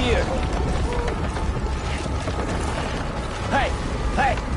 here. Hey! Hey!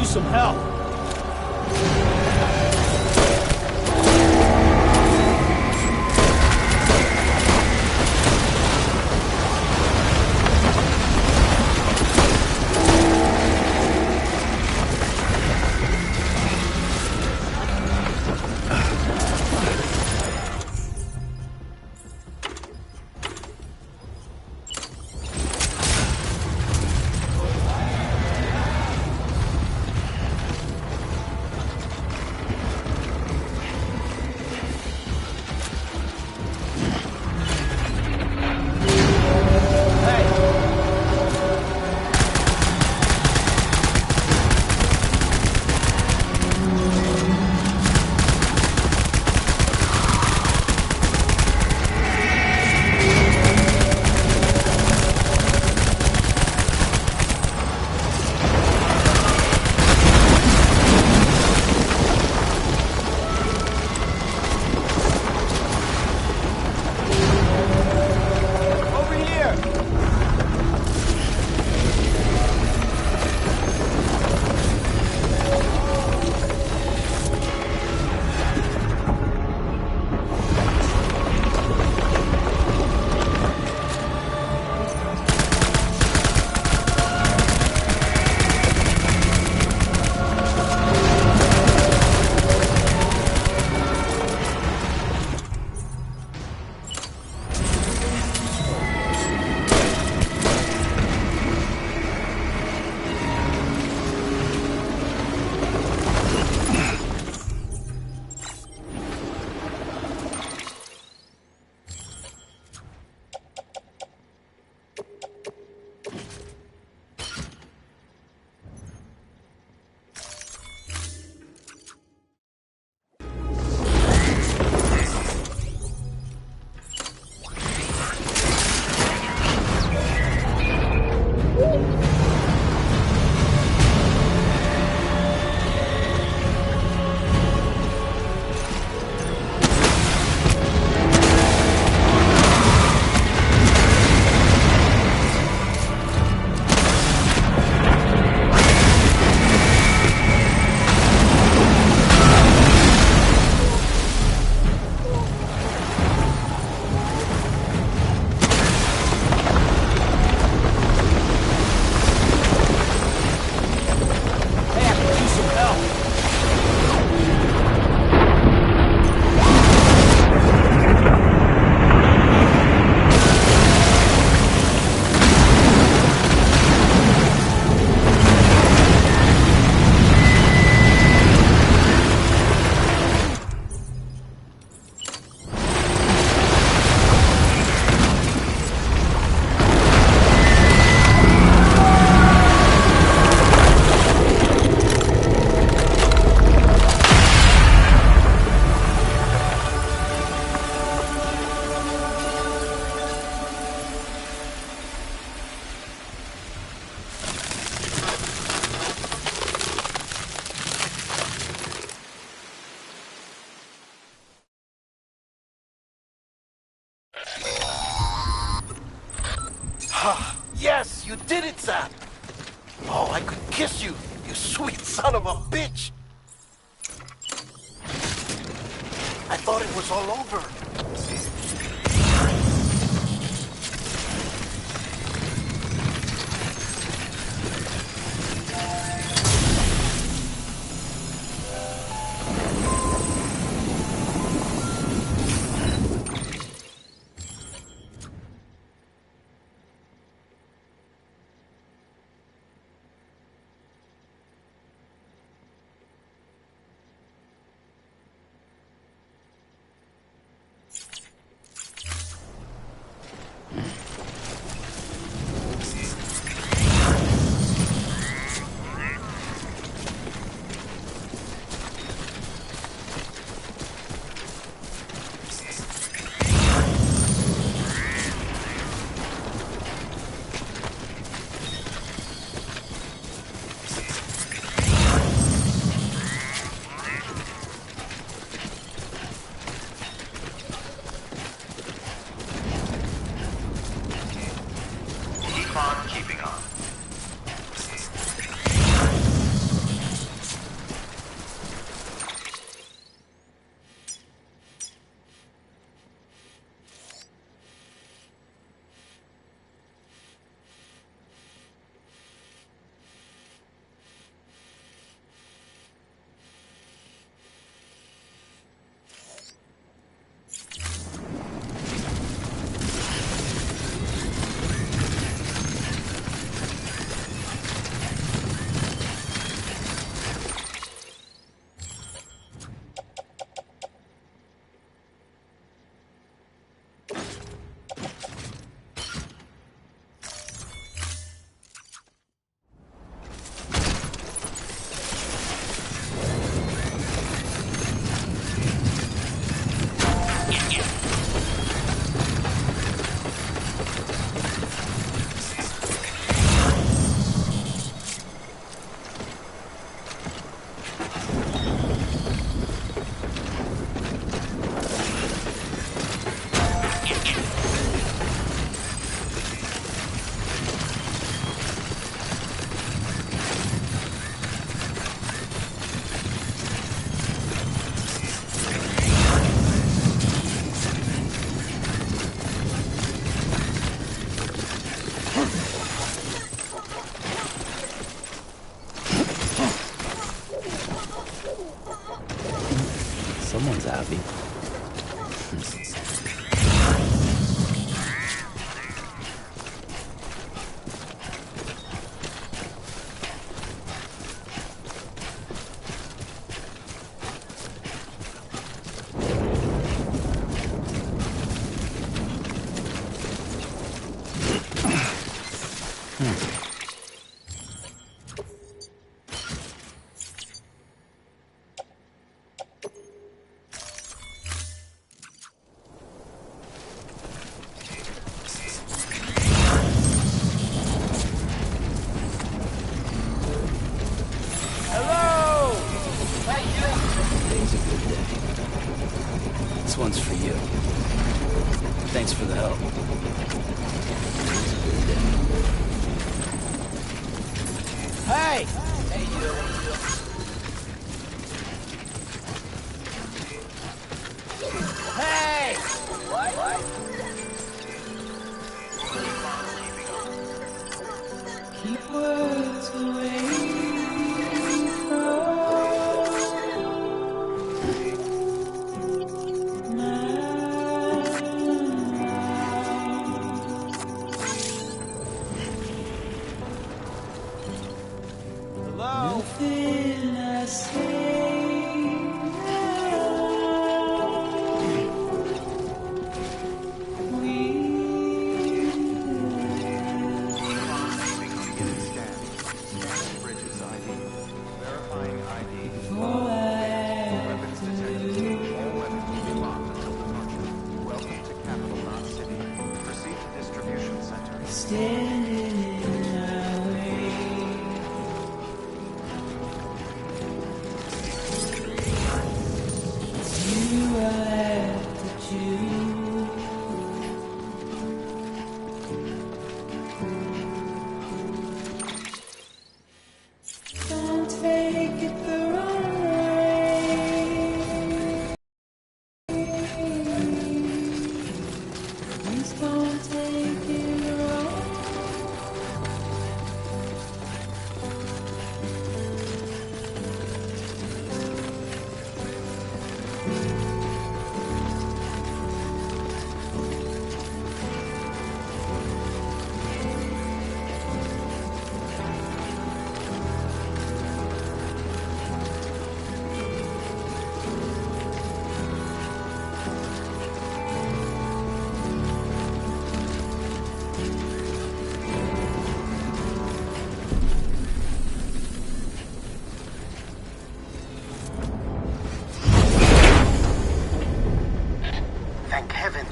Some help. You did it, Zap! Oh, I could kiss you, you sweet son of a bitch! I thought it was all over. Keeping on. Someone's happy. Today's a good day. This one's for you. Thanks for the help. Today's a good day. Hey! Hey, you. Hey! What? Keep words away from my mouth.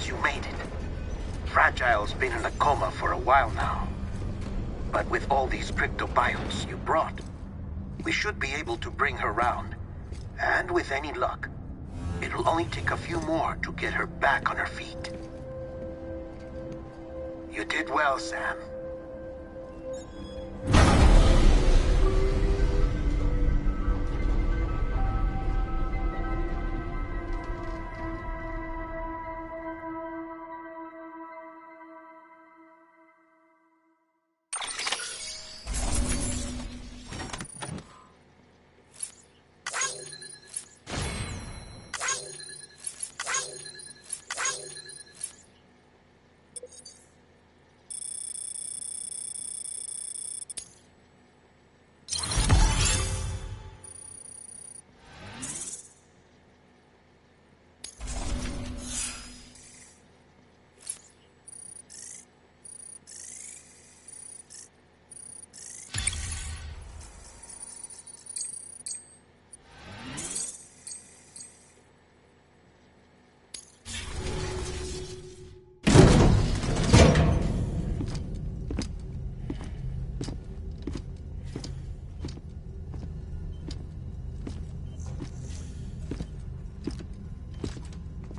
you made it. Fragile's been in a coma for a while now. But with all these cryptobiotes you brought, we should be able to bring her round. And with any luck, it'll only take a few more to get her back on her feet. You did well, Sam.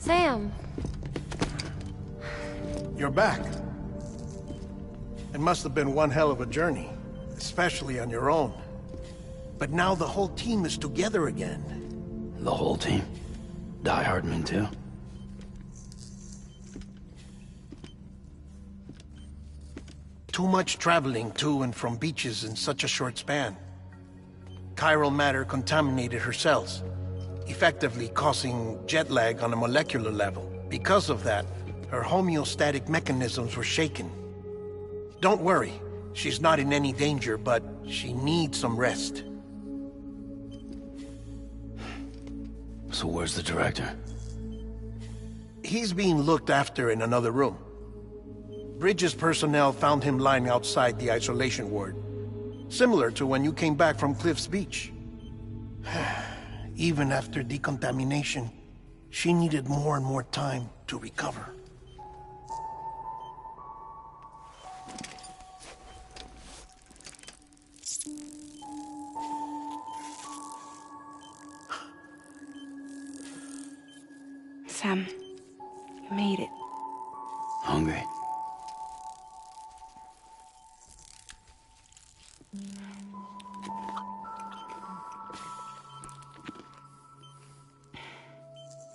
Sam. You're back. It must have been one hell of a journey, especially on your own. But now the whole team is together again. The whole team? Die Hardman too? Too much traveling to and from beaches in such a short span. Chiral matter contaminated her cells, effectively causing jet lag on a molecular level. Because of that, her homeostatic mechanisms were shaken. Don't worry, she's not in any danger, but she needs some rest. So where's the director? He's being looked after in another room. Bridges personnel found him lying outside the isolation ward, similar to when you came back from Cliff's Beach. Even after decontamination, she needed more and more time to recover. Sam, you made it. Hungry?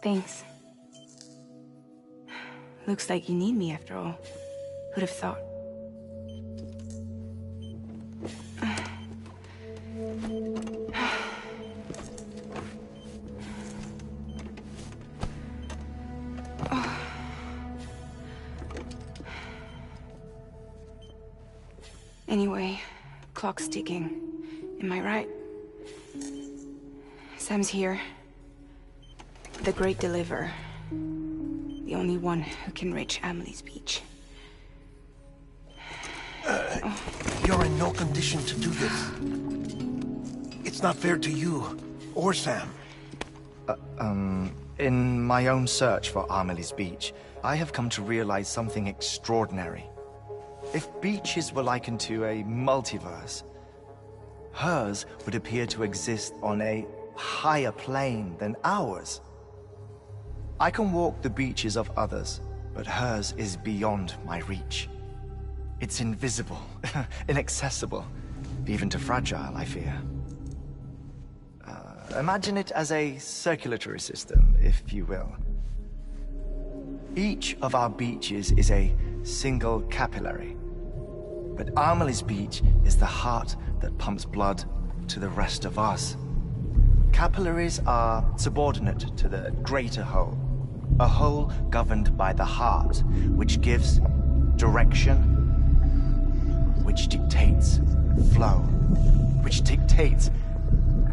Thanks. Looks like you need me after all. Who'd have thought? Anyway, clock's ticking. Am I right? Sam's here. The Great Deliverer. The only one who can reach Amelie's Beach. You're in no condition to do this. It's not fair to you, or Sam. In my own search for Amelie's Beach, I have come to realize something extraordinary. If beaches were likened to a multiverse, hers would appear to exist on a higher plane than ours. I can walk the beaches of others, but hers is beyond my reach. It's invisible, inaccessible, even to Fragile, I fear. Imagine it as a circulatory system, if you will. Each of our beaches is a single capillary, but Amelie's Beach is the heart that pumps blood to the rest of us. Capillaries are subordinate to the greater whole, a whole governed by the heart, which gives direction, which dictates flow, which dictates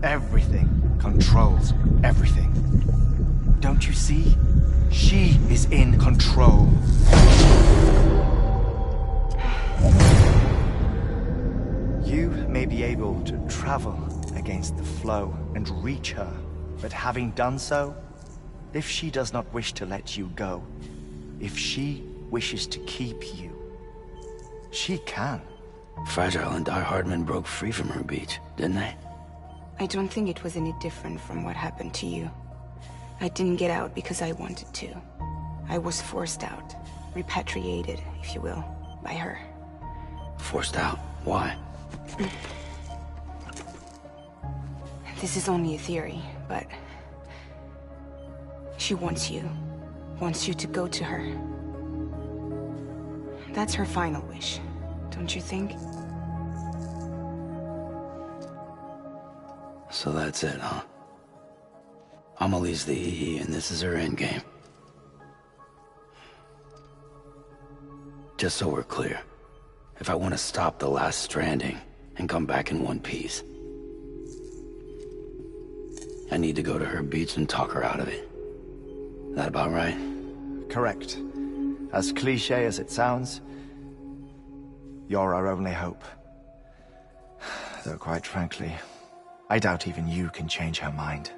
everything, controls everything. Don't you see? She is in control. You may be able to travel against the flow and reach her, but having done so, if she does not wish to let you go, If she wishes to keep you, she can. Fragile and Die Hardman broke free from her beach, didn't they? I don't think it was any different from what happened to you. I didn't get out because I wanted to. I was forced out. Repatriated, if you will, by her. Forced out? Why? This is only a theory, but... she wants you. Wants you to go to her. That's her final wish, don't you think? So that's it, huh? Amelie's the EE, and this is her endgame. Just so we're clear, if I want to stop the last stranding and come back in one piece, I need to go to her beach and talk her out of it. That about right? Correct. As cliche as it sounds, you're our only hope. Though quite frankly, I doubt even you can change her mind.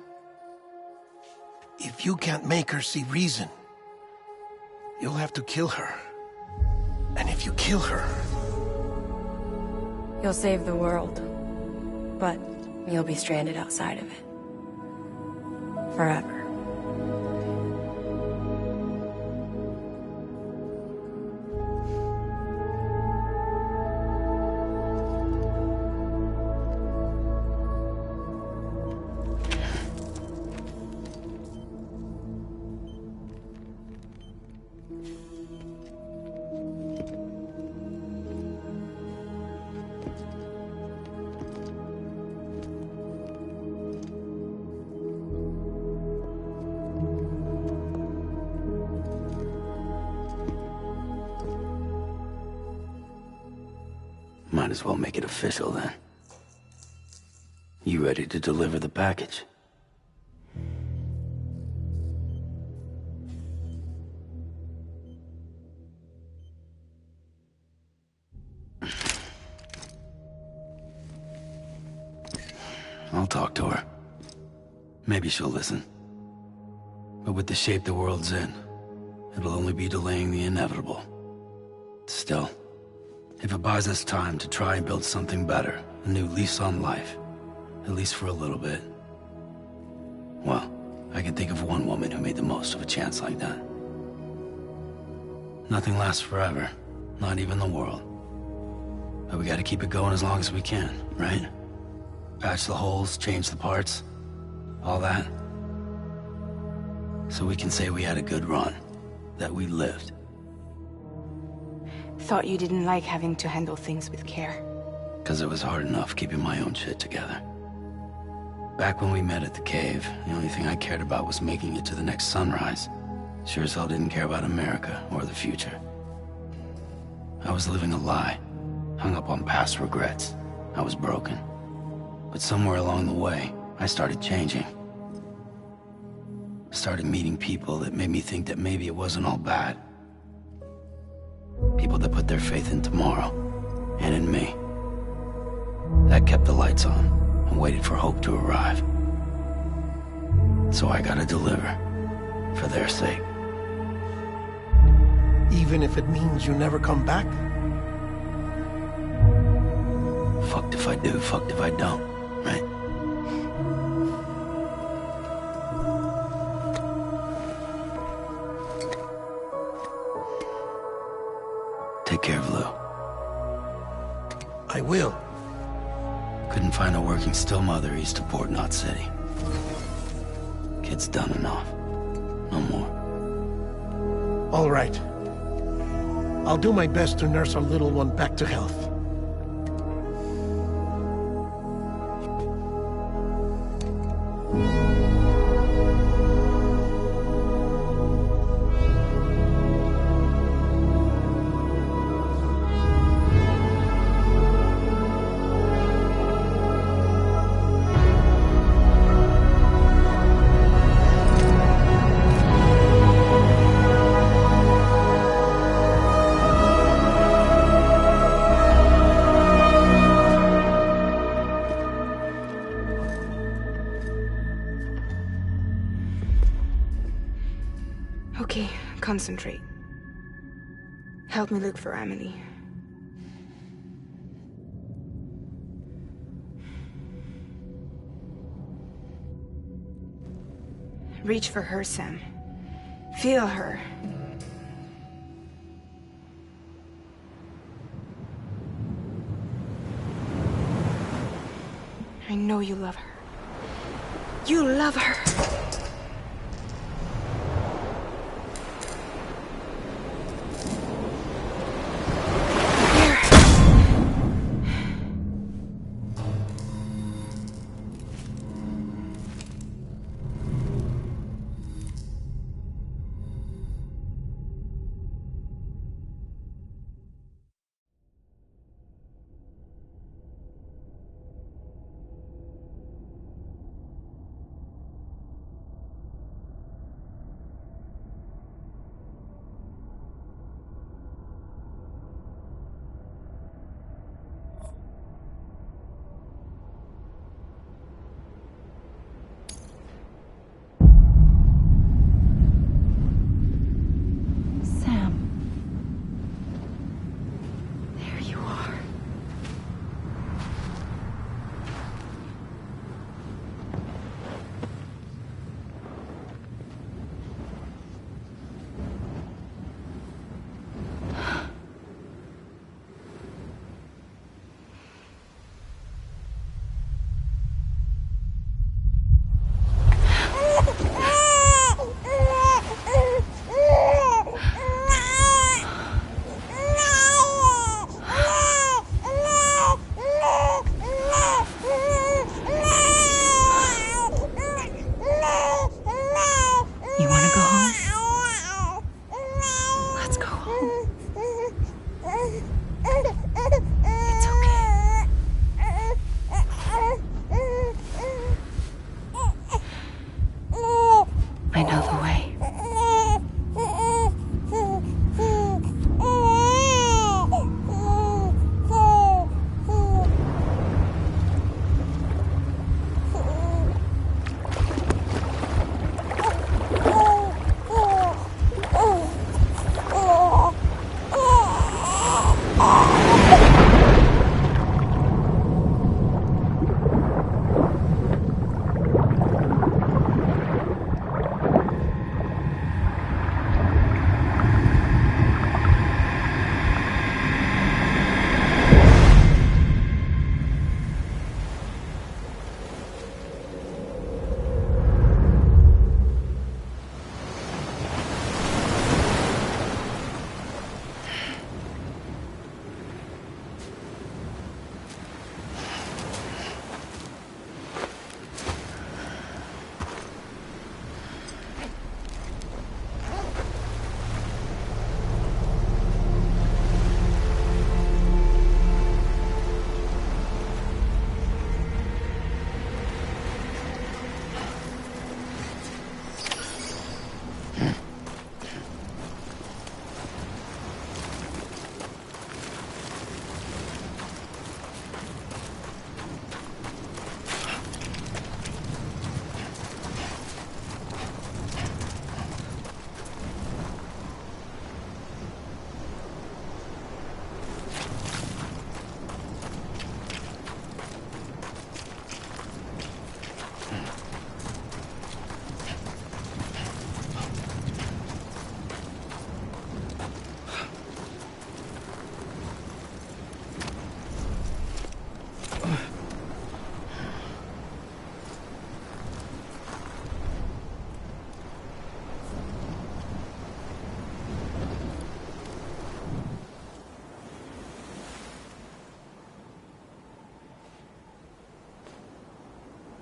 If you can't make her see reason, you'll have to kill her. And if you kill her... You'll save the world, but you'll be stranded outside of it. Forever. Might as well make it official then. You ready to deliver the package? I'll talk to her. Maybe she'll listen. But with the shape the world's in, it'll only be delaying the inevitable. Still, if it buys us time to try and build something better, a new lease on life, at least for a little bit, well, I can think of one woman who made the most of a chance like that. Nothing lasts forever, not even the world. But we gotta keep it going as long as we can, right? Patch the holes, change the parts, all that. So we can say we had a good run, that we lived. Thought you didn't like having to handle things with care. 'Cause it was hard enough keeping my own shit together. Back when we met at the cave, the only thing I cared about was making it to the next sunrise. Sure as hell didn't care about America or the future. I was living a lie, hung up on past regrets. I was broken. But somewhere along the way, I started changing. Started meeting people that made me think that maybe it wasn't all bad. People that put their faith in tomorrow, and in me. That kept the lights on, and waited for hope to arrive. So I gotta deliver, for their sake. Even if it means you never come back? Fucked if I do, fucked if I don't, right? Take care of Lou. I will. Couldn't find a working still mother east of Port Knot City. Kid's done enough. No more. All right. I'll do my best to nurse our little one back to health. Okay, concentrate. Help me look for Emily. Reach for her, Sam. Feel her. I know you love her. You love her! I know the way.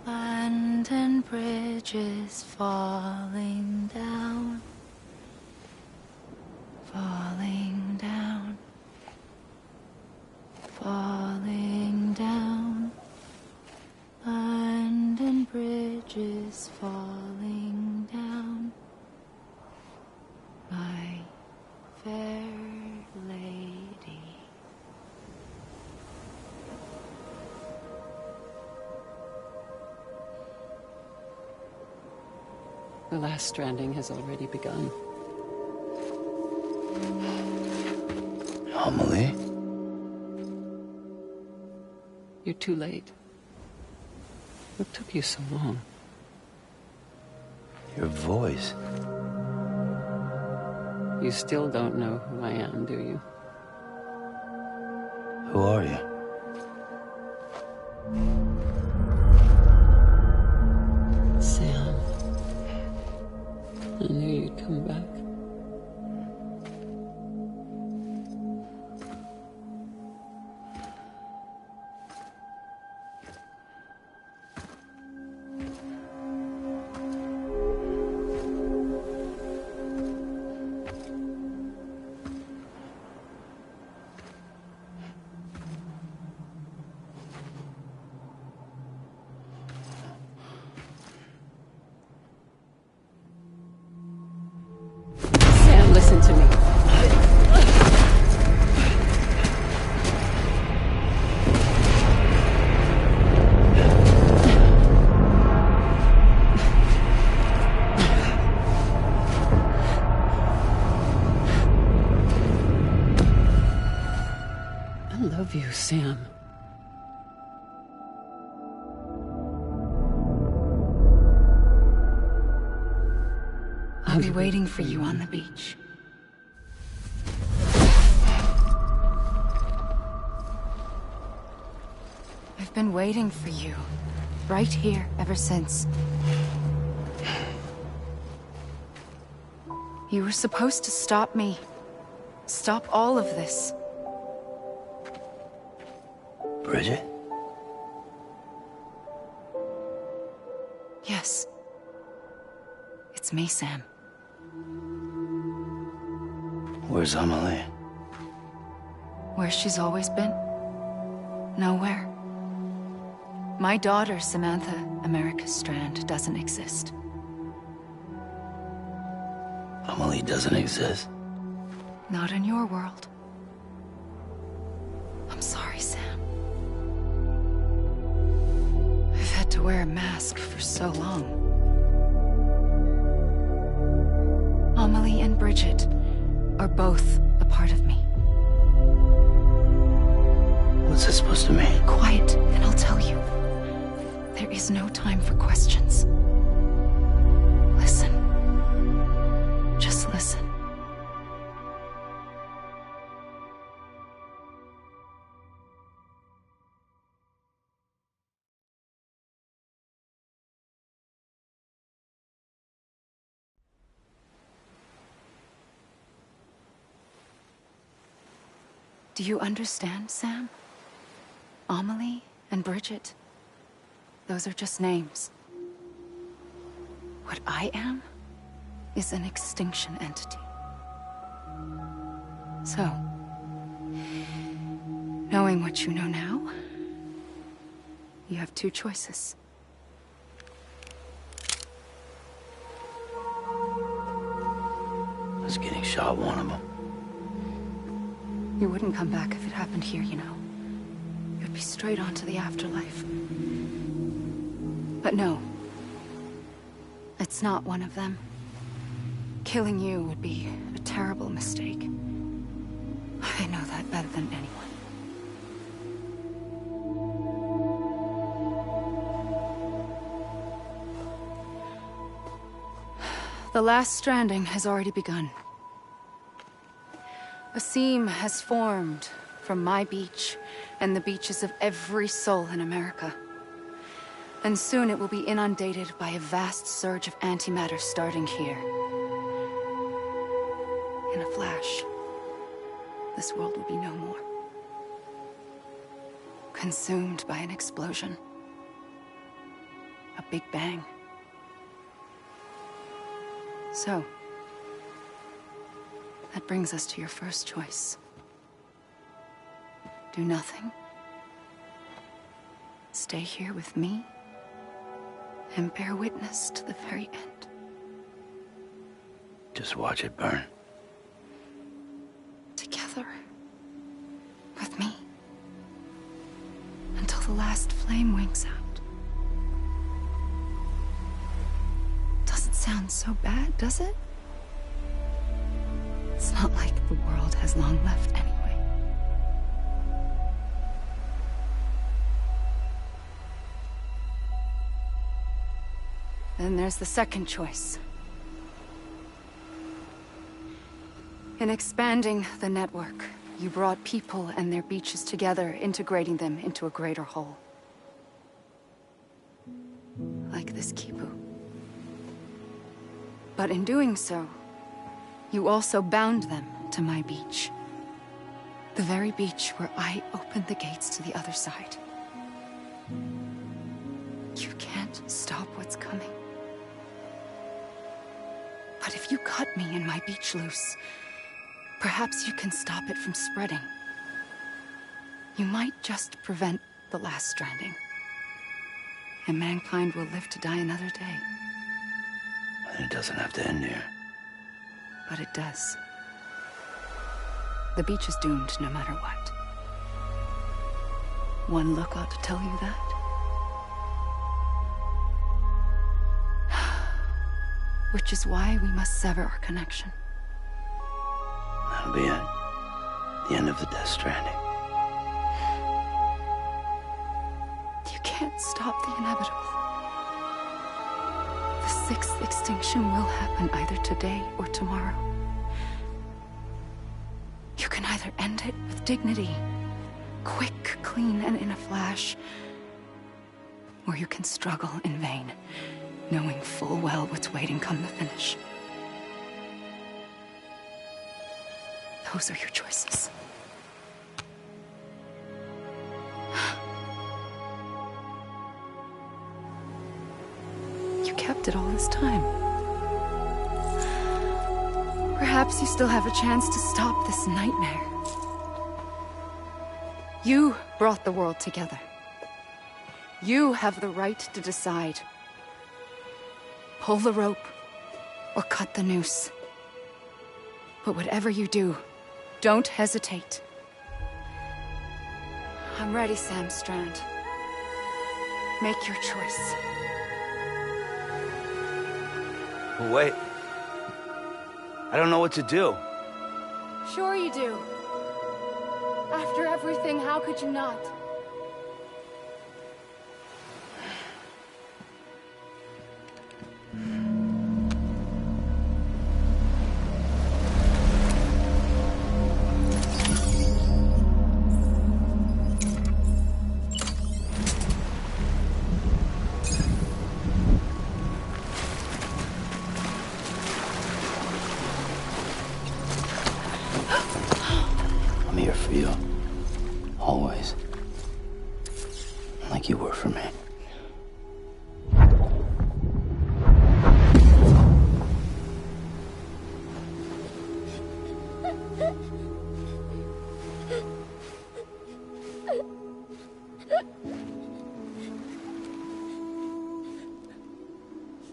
London Bridge is falling down, falling down, falling down. London Bridge is falling down, my fair lady. The last stranding has already begun. Amelie? You're too late. What took you so long? Your voice. You still don't know who I am, do you? Who are you? Sam. I knew you'd come back. Sam, listen to me. I love you, Sam. I'll be waiting for you on the beach. I've been waiting for you, right here, ever since. You were supposed to stop me. Stop all of this. Bridget? Yes. It's me, Sam. Where's Amelie? Where she's always been. Nowhere. My daughter, Samantha America Strand, doesn't exist. Amelie doesn't exist. Not in your world. I'm sorry, Sam. I've had to wear a mask for so long. Amelie and Bridget are both a part of me. What's this supposed to mean? Quiet, and I'll tell you. There is no time for questions. Listen. Just listen. Do you understand, Sam? Amelie and Bridget, those are just names. What I am is an extinction entity. So, knowing what you know now, you have two choices. I was getting shot, one of them. You wouldn't come back if it happened here, you know. You'd be straight on to the afterlife. But no. It's not one of them. Killing you would be a terrible mistake. I know that better than anyone. The last stranding has already begun. A seam has formed from my beach and the beaches of every soul in America. And soon it will be inundated by a vast surge of antimatter starting here. In a flash, this world will be no more. Consumed by an explosion. A big bang. So, that brings us to your first choice. Do nothing. Stay here with me and bear witness to the very end. Just watch it burn. Together. With me. Until the last flame winks out. Doesn't sound so bad, does it? It's not like the world has long left anyway. Then there's the second choice. In expanding the network, you brought people and their beaches together, integrating them into a greater whole. Like this Kipu. But in doing so, you also bound them to my beach. The very beach where I opened the gates to the other side. You can't stop what's coming. But if you cut me and my beach loose, perhaps you can stop it from spreading. You might just prevent the last stranding. And mankind will live to die another day. And it doesn't have to end here. But it does. The beach is doomed no matter what. One look ought to tell you that. Which is why we must sever our connection. That'll be it. The end of the Death Stranding. You can't stop the inevitable. The sixth extinction will happen either today or tomorrow. You can either end it with dignity, quick, clean, and in a flash, or you can struggle in vain, knowing full well what's waiting come the finish. Those are your choices. You kept it all this time. Perhaps you still have a chance to stop this nightmare. You brought the world together. You have the right to decide. Pull the rope, or cut the noose. But whatever you do, don't hesitate. I'm ready, Sam Strand. Make your choice. Wait. I don't know what to do. Sure you do. After everything, how could you not? I'm here for you. Always. Like you were for me.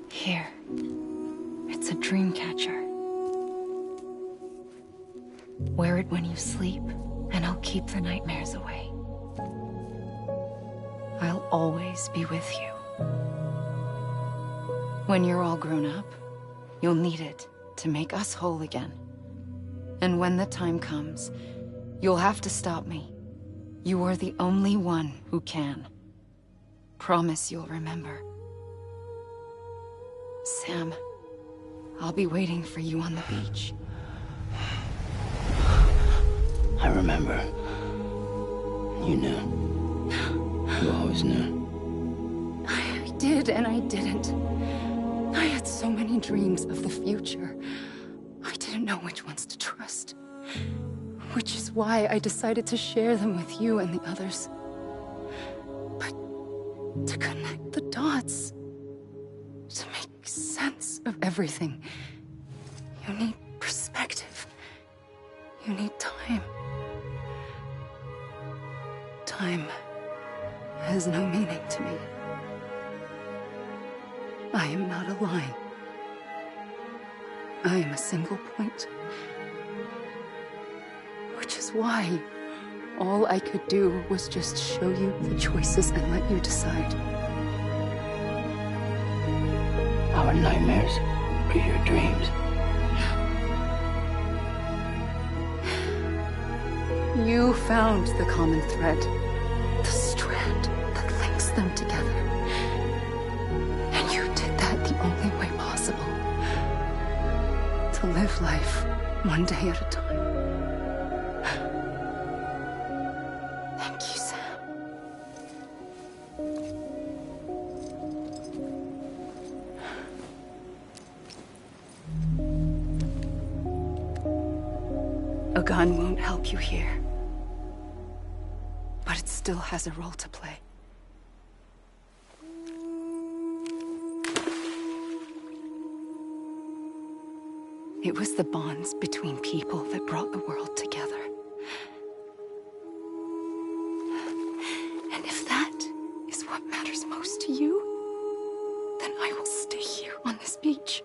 Here. It's a dream catcher. Wear it when you sleep, and I'll keep the nightmares away. I'll always be with you. When you're all grown up, you'll need it to make us whole again. And when the time comes, you'll have to stop me. You are the only one who can. Promise you'll remember. Sam, I'll be waiting for you on the beach. I remember. You knew. You always knew. I did and I didn't. I had so many dreams of the future. I didn't know which ones to trust. Which is why I decided to share them with you and the others. But to connect the dots, to make sense of everything, you need perspective. You need time. Time has no meaning to me. I am not a line. I am a single point. Which is why all I could do was just show you the choices and let you decide. Our nightmares are your dreams. You found the common thread, the strand that links them together. And you did that the to live life one day at a time. Thank you, Sam. A gun won't help you here, but it still has a role to play. It was the bonds between people that brought the world together. And if that is what matters most to you, then I will stay here on this beach.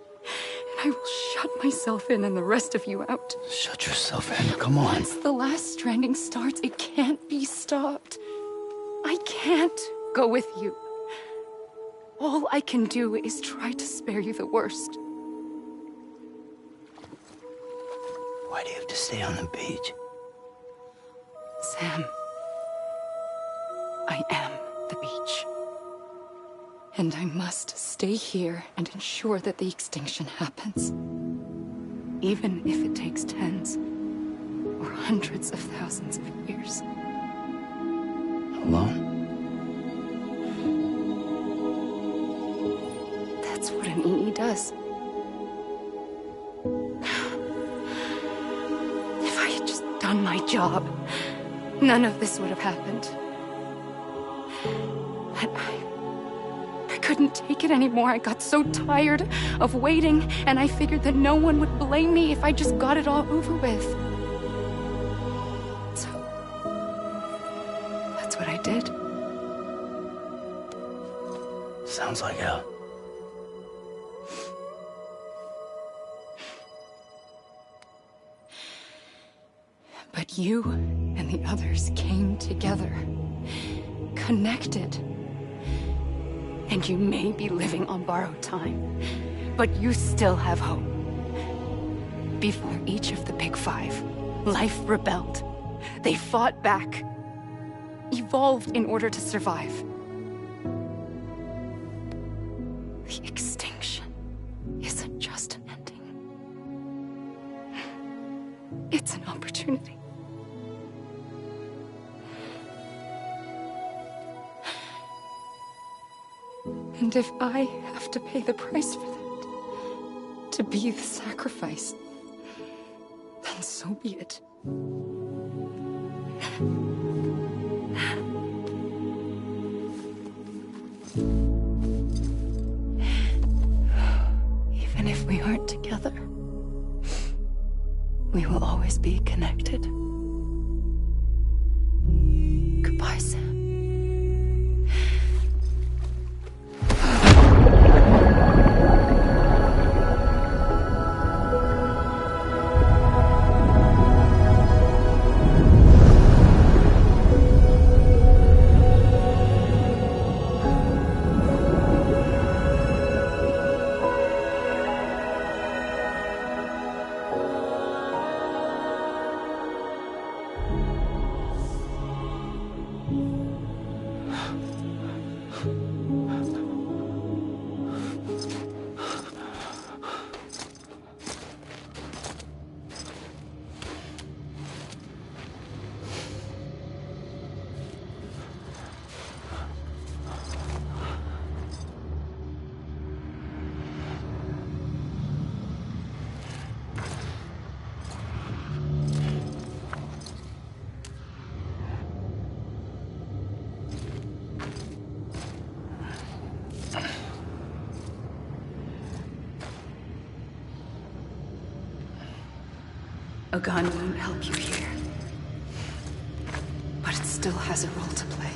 And I will shut myself in and the rest of you out. Shut yourself in, come on. Once the last stranding starts, it can't be stopped. I can't go with you. All I can do is try to spare you the worst. Why do you have to stay on the beach? Sam, I am the beach. And I must stay here and ensure that the extinction happens. Even if it takes tens or hundreds of thousands of years. Alone? That's what an EE does. If I had just done my job, none of this would have happened. But I couldn't take it anymore. I got so tired of waiting, and I figured that no one would blame me if I just got it all over with. So, that's what I did. Sounds like hell. But you and the others came together, connected. And you may be living on borrowed time, but you still have hope. Before each of the Big Five, life rebelled. They fought back, evolved in order to survive. The extinction isn't just an ending. It's an opportunity. And if I have to pay the price for that, to be the sacrifice, then so be it. Even if we aren't together, we will always be connected. Goodbye, Sam. A gun won't help you here, but it still has a role to play.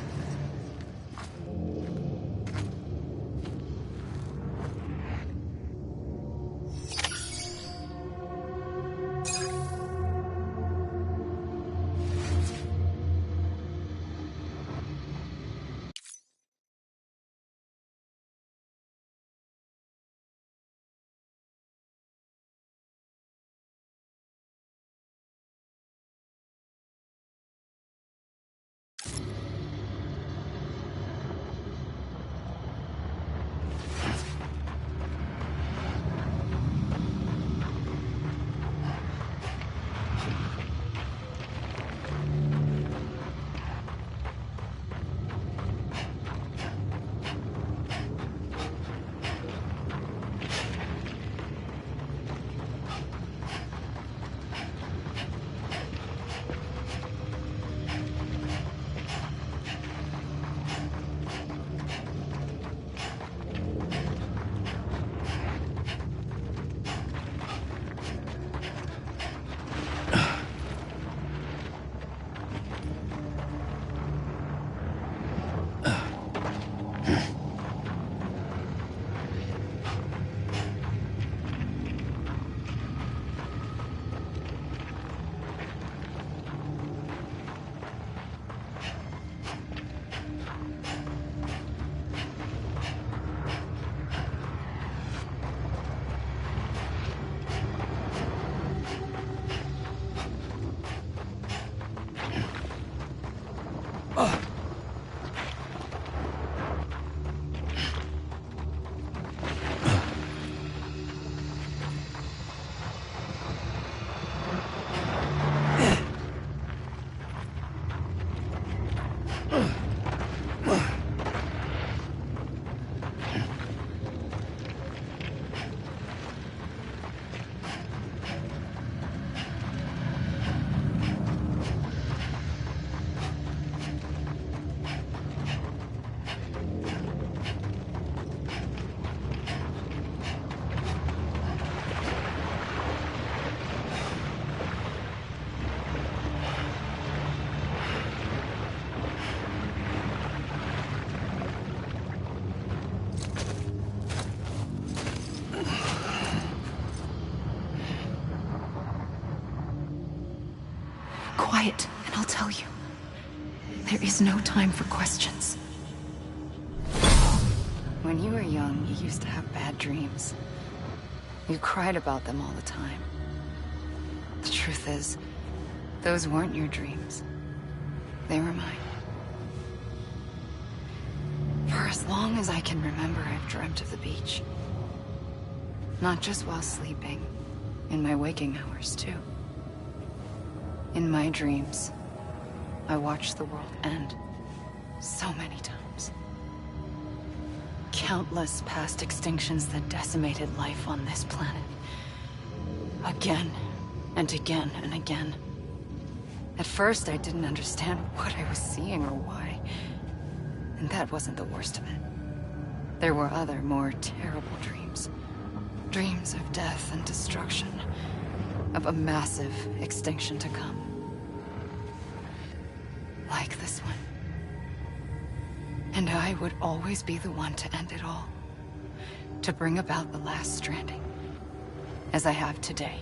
quiet, and I'll tell you. There is no time for questions. When you were young, you used to have bad dreams. You cried about them all the time. The truth is, those weren't your dreams. They were mine. For as long as I can remember, I've dreamt of the beach. Not just while sleeping, in my waking hours, too. In my dreams, I watched the world end so many times. Countless past extinctions that decimated life on this planet. Again, and again, and again. At first, I didn't understand what I was seeing or why. And that wasn't the worst of it. There were other, more terrible dreams. Dreams of death and destruction. Of a massive extinction to come. Like this one. And I would always be the one to end it all. To bring about the last stranding. As I have today.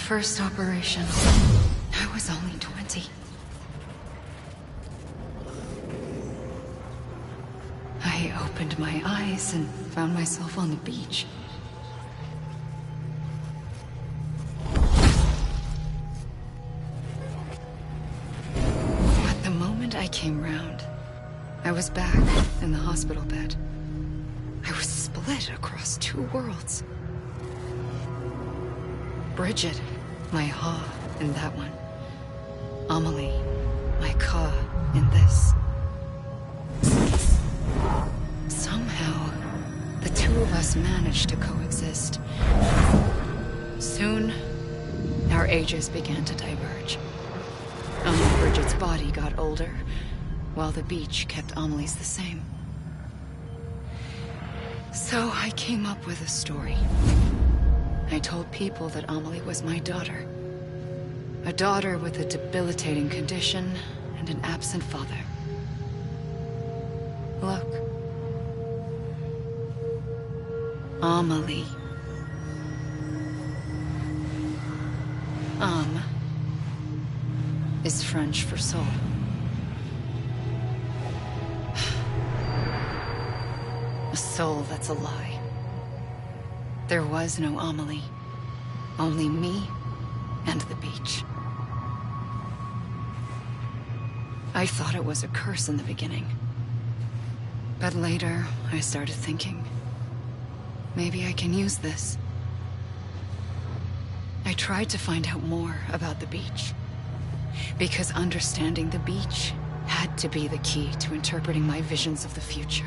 First operation, I was only 20. I opened my eyes and found myself on the beach. But the moment I came round, I was back in the hospital bed. I was split across two worlds. Bridget, my Ha in that one. Amelie, my Ka in this. Somehow, the two of us managed to coexist. Soon, our ages began to diverge. Only Bridget's body got older, while the beach kept Amelie's the same. So I came up with a story. I told people that Amelie was my daughter. A daughter with a debilitating condition and an absent father. Look. Amelie. Âme is French for soul. A soul that's a lie. There was no Amelie. Only me and the beach. I thought it was a curse in the beginning. But later, I started thinking, maybe I can use this. I tried to find out more about the beach. Because understanding the beach had to be the key to interpreting my visions of the future.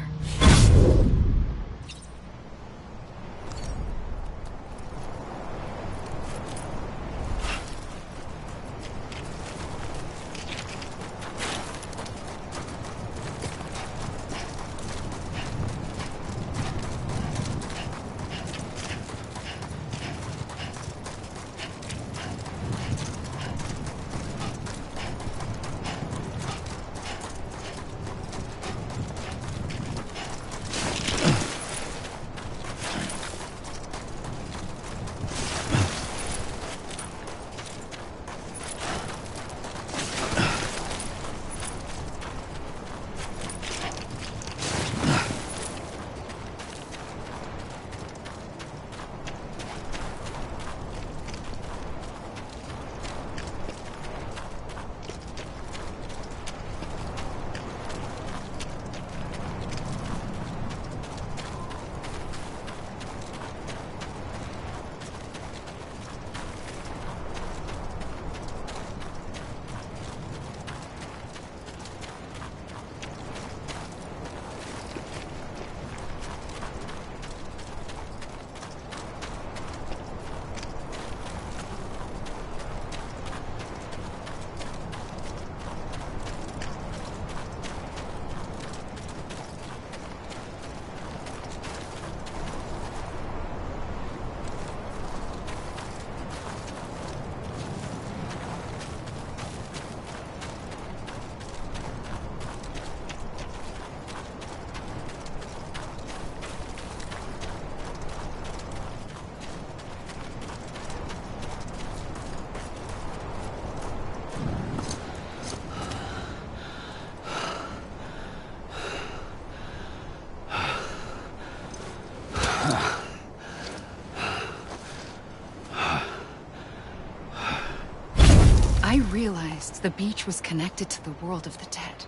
I realized the beach was connected to the world of the dead,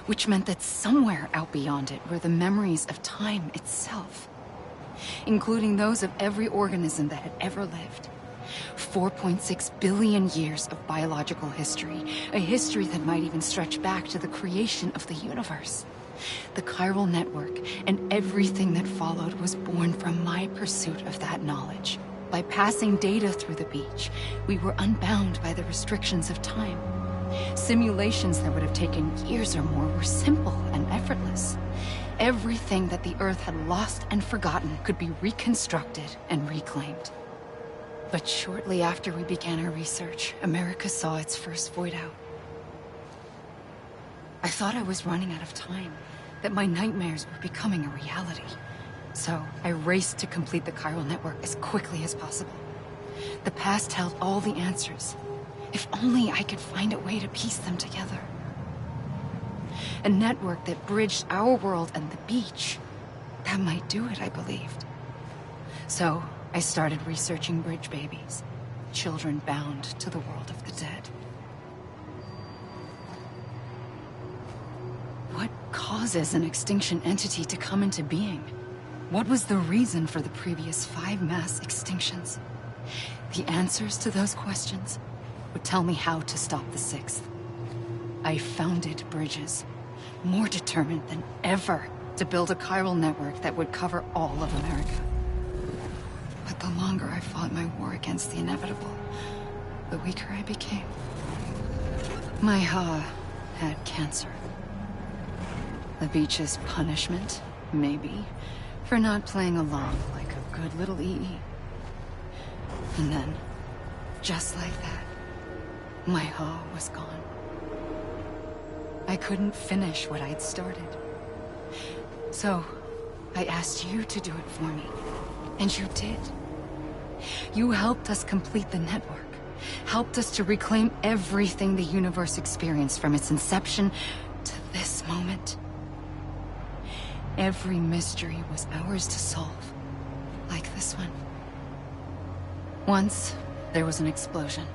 which meant that somewhere out beyond it were the memories of time itself, including those of every organism that had ever lived. 4.6 billion years of biological history, a history that might even stretch back to the creation of the universe. The chiral network and everything that followed was born from my pursuit of that knowledge. By passing data through the beach, we were unbound by the restrictions of time. Simulations that would have taken years or more were simple and effortless. Everything that the Earth had lost and forgotten could be reconstructed and reclaimed. But shortly after we began our research, America saw its first void out. I thought I was running out of time, that my nightmares were becoming a reality. So I raced to complete the chiral network as quickly as possible. The past held all the answers. If only I could find a way to piece them together. A network that bridged our world and the beach. That might do it, I believed. So I started researching bridge babies, children bound to the world of the dead. What causes an extinction entity to come into being? What was the reason for the previous 5 mass extinctions? The answers to those questions would tell me how to stop the 6th. I founded bridges, more determined than ever to build a chiral network that would cover all of America. But the longer I fought my war against the inevitable, the weaker I became. My Ha had cancer. The beach's punishment, maybe, for not playing along like a good little EE. And then, just like that, my Ha was gone. I couldn't finish what I'd started. So, I asked you to do it for me. And you did. You helped us complete the network. Helped us to reclaim everything the universe experienced from its inception to this moment. Every mystery was ours to solve. Like this one. Once, there was an explosion.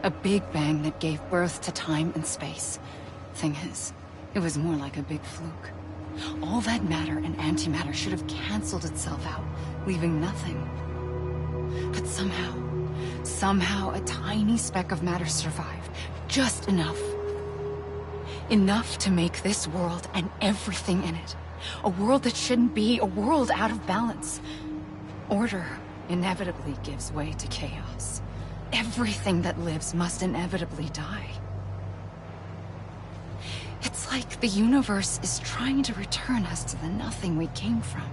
A big bang that gave birth to time and space. Thing is, it was more like a big fluke. All that matter and antimatter should have canceled itself out, leaving nothing. But somehow a tiny speck of matter survived, Just enough. Enough to make this world and everything in it a world that shouldn't be, a world out of balance. Order inevitably gives way to chaos. Everything that lives must inevitably die. It's like the universe is trying to return us to the nothing we came from.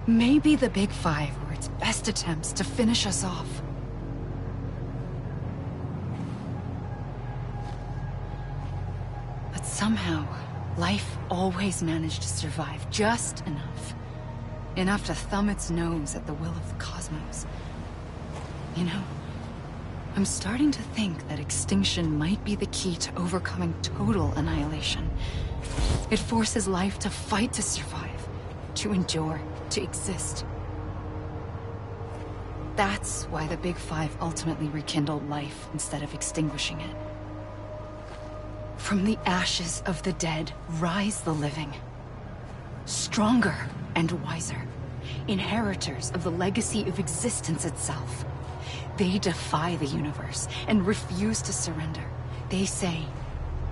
Maybe the Big Five were its best attempts to finish us off. But somehow, life always managed to survive just enough. Enough to thumb its nose at the will of the cosmos. You know, I'm starting to think that extinction might be the key to overcoming total annihilation. It forces life to fight to survive, to endure, to exist. That's why the Big Five ultimately rekindled life instead of extinguishing it. From the ashes of the dead rise the living. Stronger and wiser. Inheritors of the legacy of existence itself. They defy the universe and refuse to surrender. They say,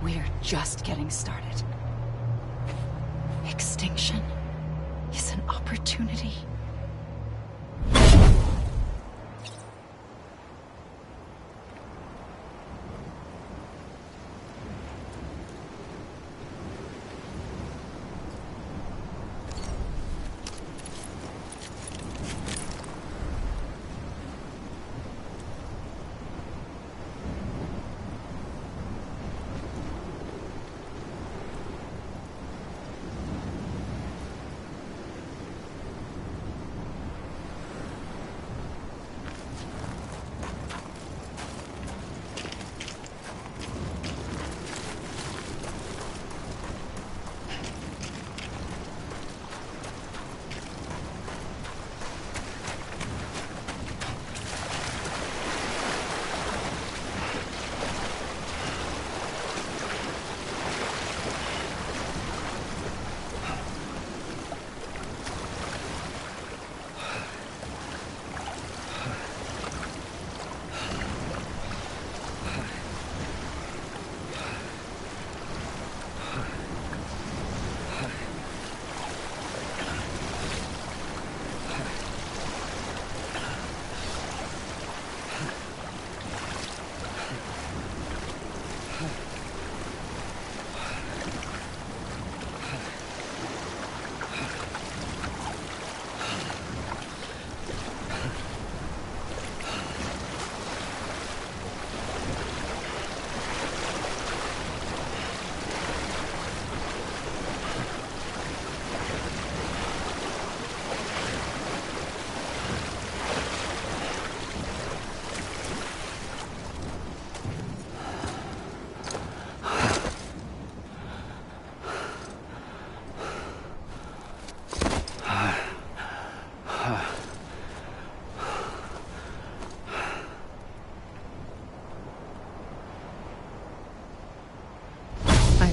we're just getting started. Extinction is an opportunity.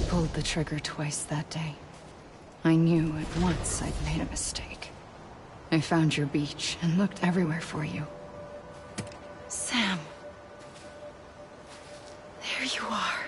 Pulled the trigger twice that day. I knew at once I'd made a mistake. I found your beach and looked everywhere for you. Sam. There you are.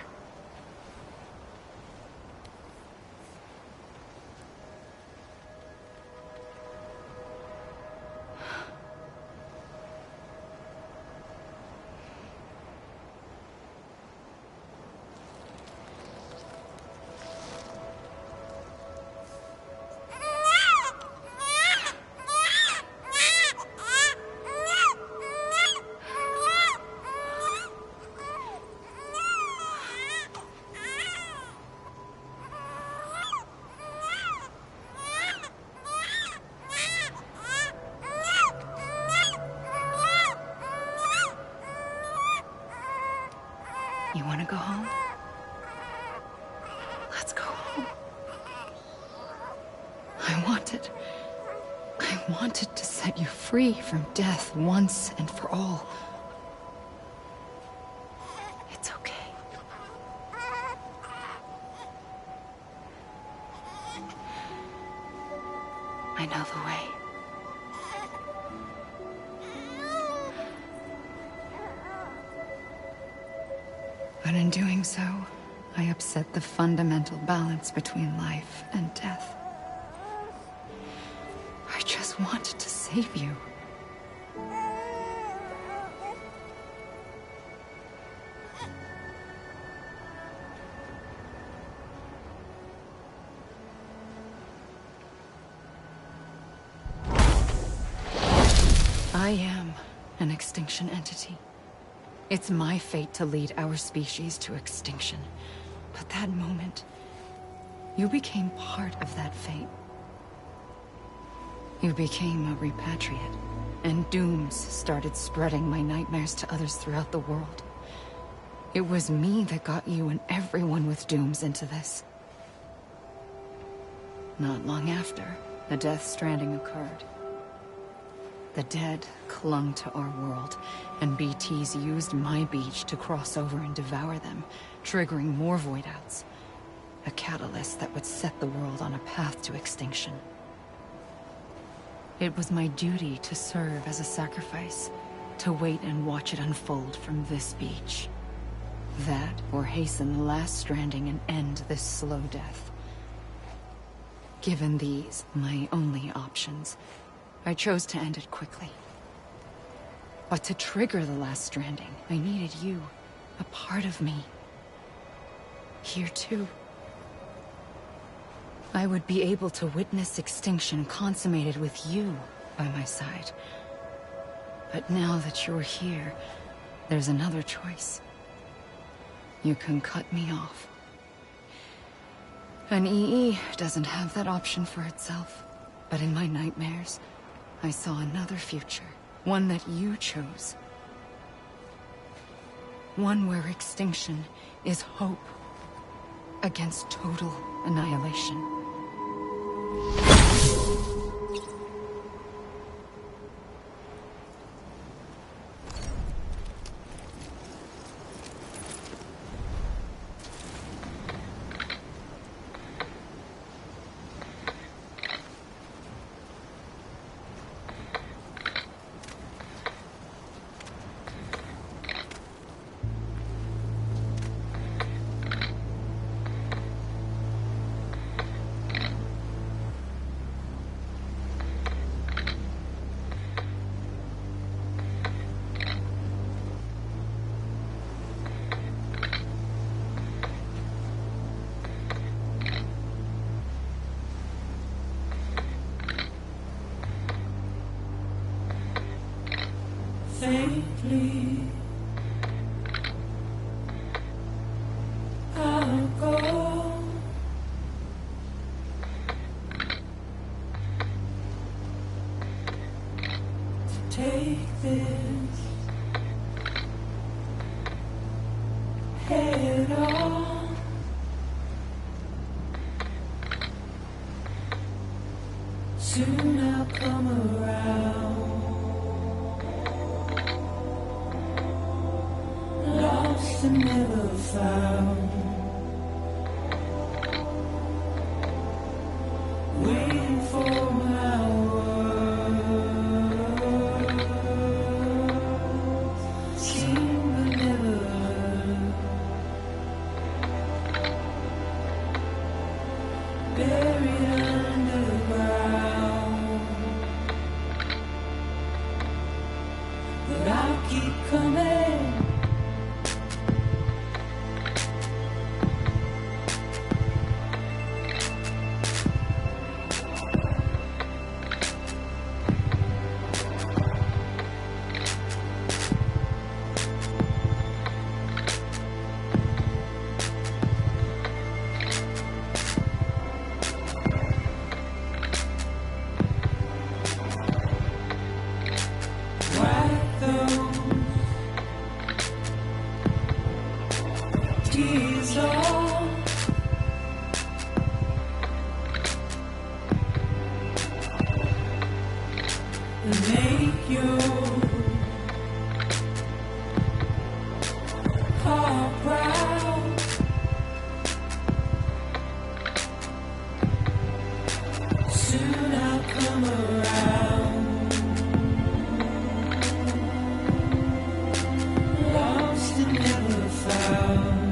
You want to go home? Let's go home. I wanted to set you free from death once and for all. It's okay. I know the way. But in doing so, I upset the fundamental balance between life and death. I just wanted to save you. I am an extinction entity. It's my fate to lead our species to extinction. But that moment, you became part of that fate. You became a repatriate, and dooms started spreading my nightmares to others throughout the world. It was me that got you and everyone with dooms into this. Not long after, the Death Stranding occurred. The dead clung to our world, and BTs used my beach to cross over and devour them, triggering more void outs. A catalyst that would set the world on a path to extinction. It was my duty to serve as a sacrifice, to wait and watch it unfold from this beach. That, or hasten the last stranding and end this slow death. Given these, my only options, I chose to end it quickly. But to trigger the last stranding, I needed you, a part of me. Here too. I would be able to witness extinction consummated with you by my side. But now that you're here, there's another choice. You can cut me off. An EE doesn't have that option for itself. But in my nightmares, I saw another future. One that you chose. One where extinction is hope against total annihilation. Faintly, I'll go. To take this head on. Soon I'll come around. Lost and never found. Waiting for my words. Seen but never heard. Buried underground. But I'll keep coming. Tears all and make your heart proud. Soon I'll come around. Lost and never found.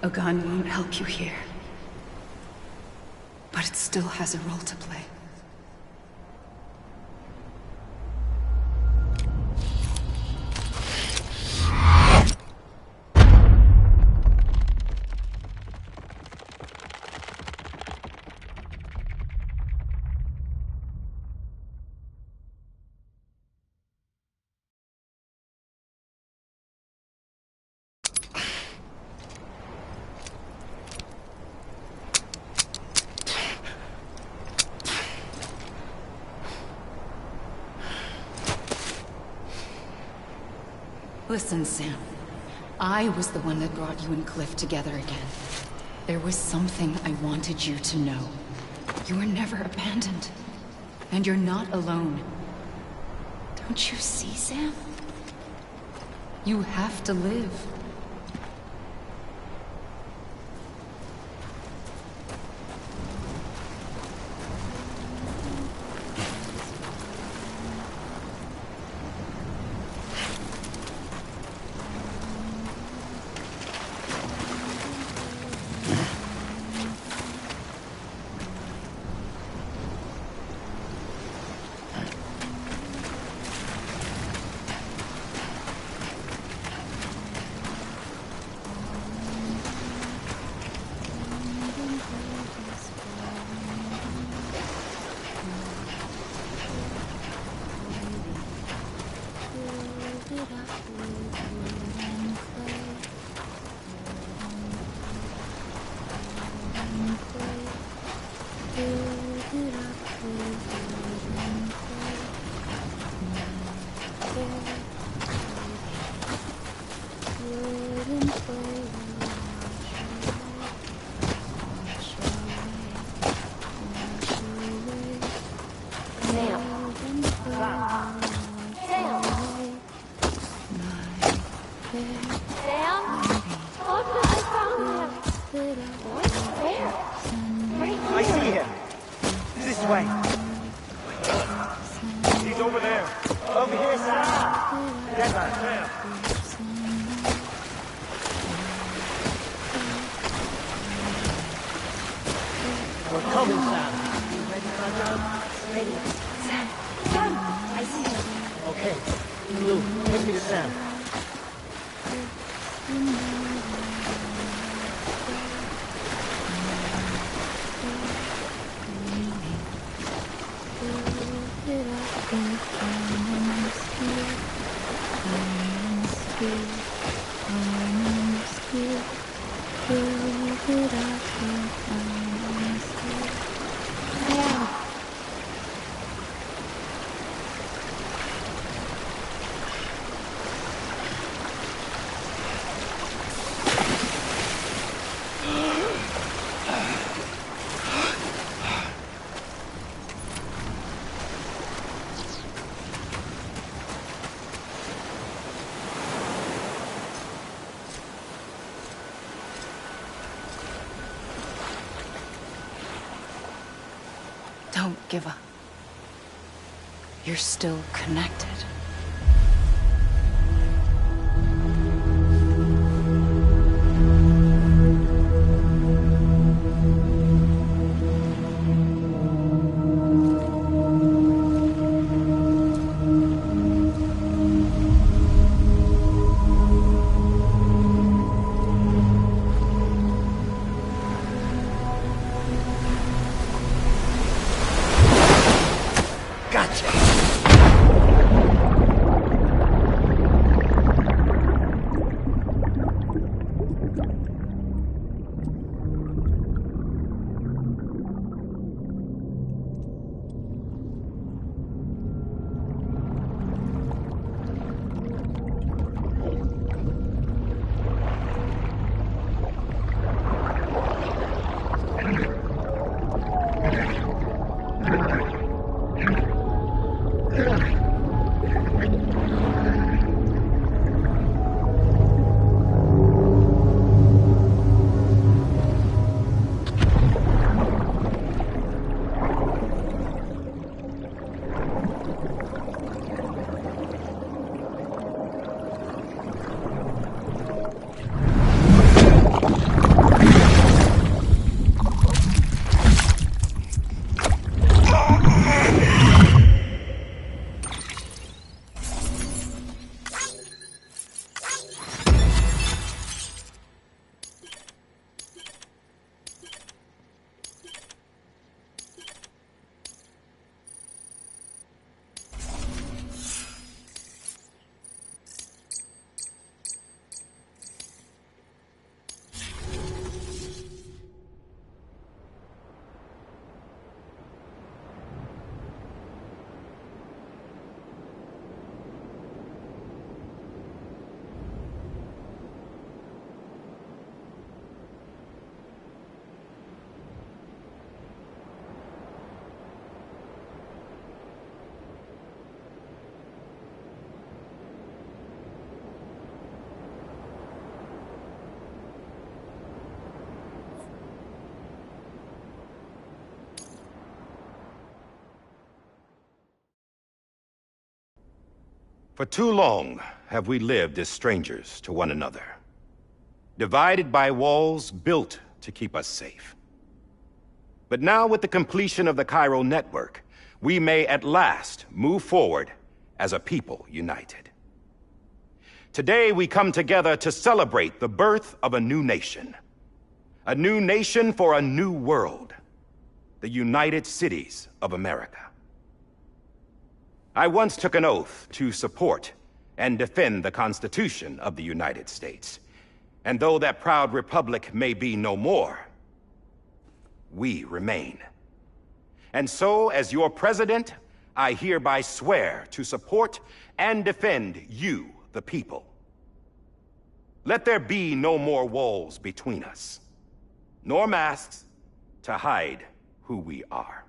A gun won't help you here. But it still has a role to play. Listen, Sam. I was the one that brought you and Cliff together again. There was something I wanted you to know. You were never abandoned. And you're not alone. Don't you see, Sam? You have to live. I see him. This way. He's over there. Over here, Sam. Get that. We're coming, Sam. You ready, Fragile? Ready. Sam. Sam! I see him. Okay. Lou, take me to Sam. Don't give up. You're still connected. For too long have we lived as strangers to one another, divided by walls built to keep us safe. But now, with the completion of the chiral network, we may at last move forward as a people united. Today we come together to celebrate the birth of a new nation for a new world, the United Cities of America. I once took an oath to support and defend the Constitution of the United States. And though that proud republic may be no more, we remain. And so, as your president, I hereby swear to support and defend you, the people. Let there be no more walls between us, nor masks to hide who we are.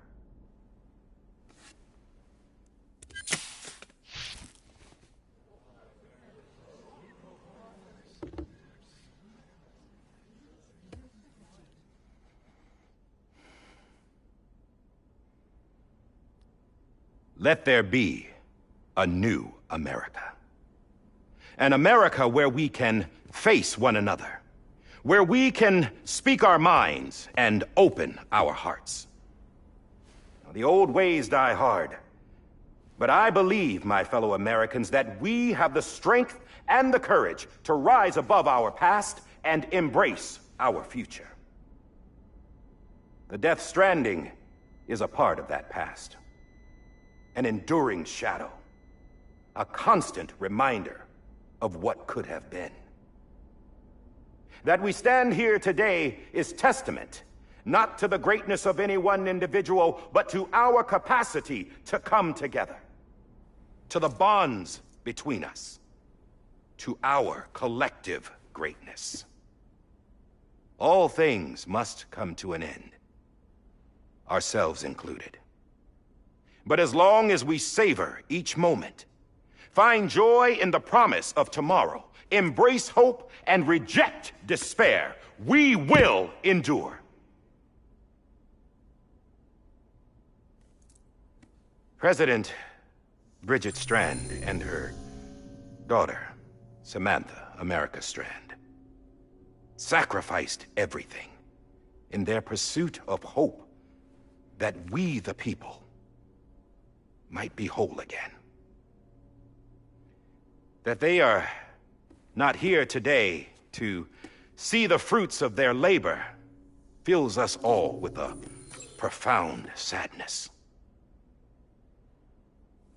Let there be a new America. An America where we can face one another, where we can speak our minds and open our hearts. Now, the old ways die hard, but I believe, my fellow Americans, that we have the strength and the courage to rise above our past and embrace our future. The Death Stranding is a part of that past. An enduring shadow, a constant reminder of what could have been. That we stand here today is testament, not to the greatness of any one individual, but to our capacity to come together, to the bonds between us, to our collective greatness. All things must come to an end, ourselves included. But as long as we savor each moment, find joy in the promise of tomorrow, embrace hope, and reject despair, we will endure. President Bridget Strand and her daughter, Samantha America Strand, sacrificed everything in their pursuit of hope that we, the people, might be whole again. That they are not here today to see the fruits of their labor fills us all with a profound sadness.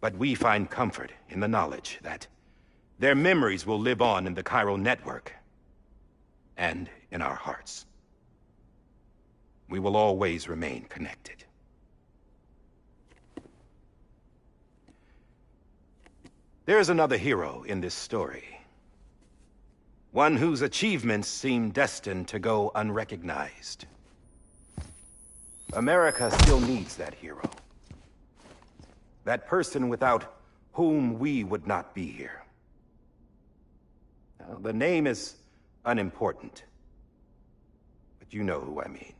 But we find comfort in the knowledge that their memories will live on in the chiral network and in our hearts. We will always remain connected. There is another hero in this story. One whose achievements seem destined to go unrecognized. America still needs that hero. That person without whom we would not be here. Now, the name is unimportant, but you know who I mean.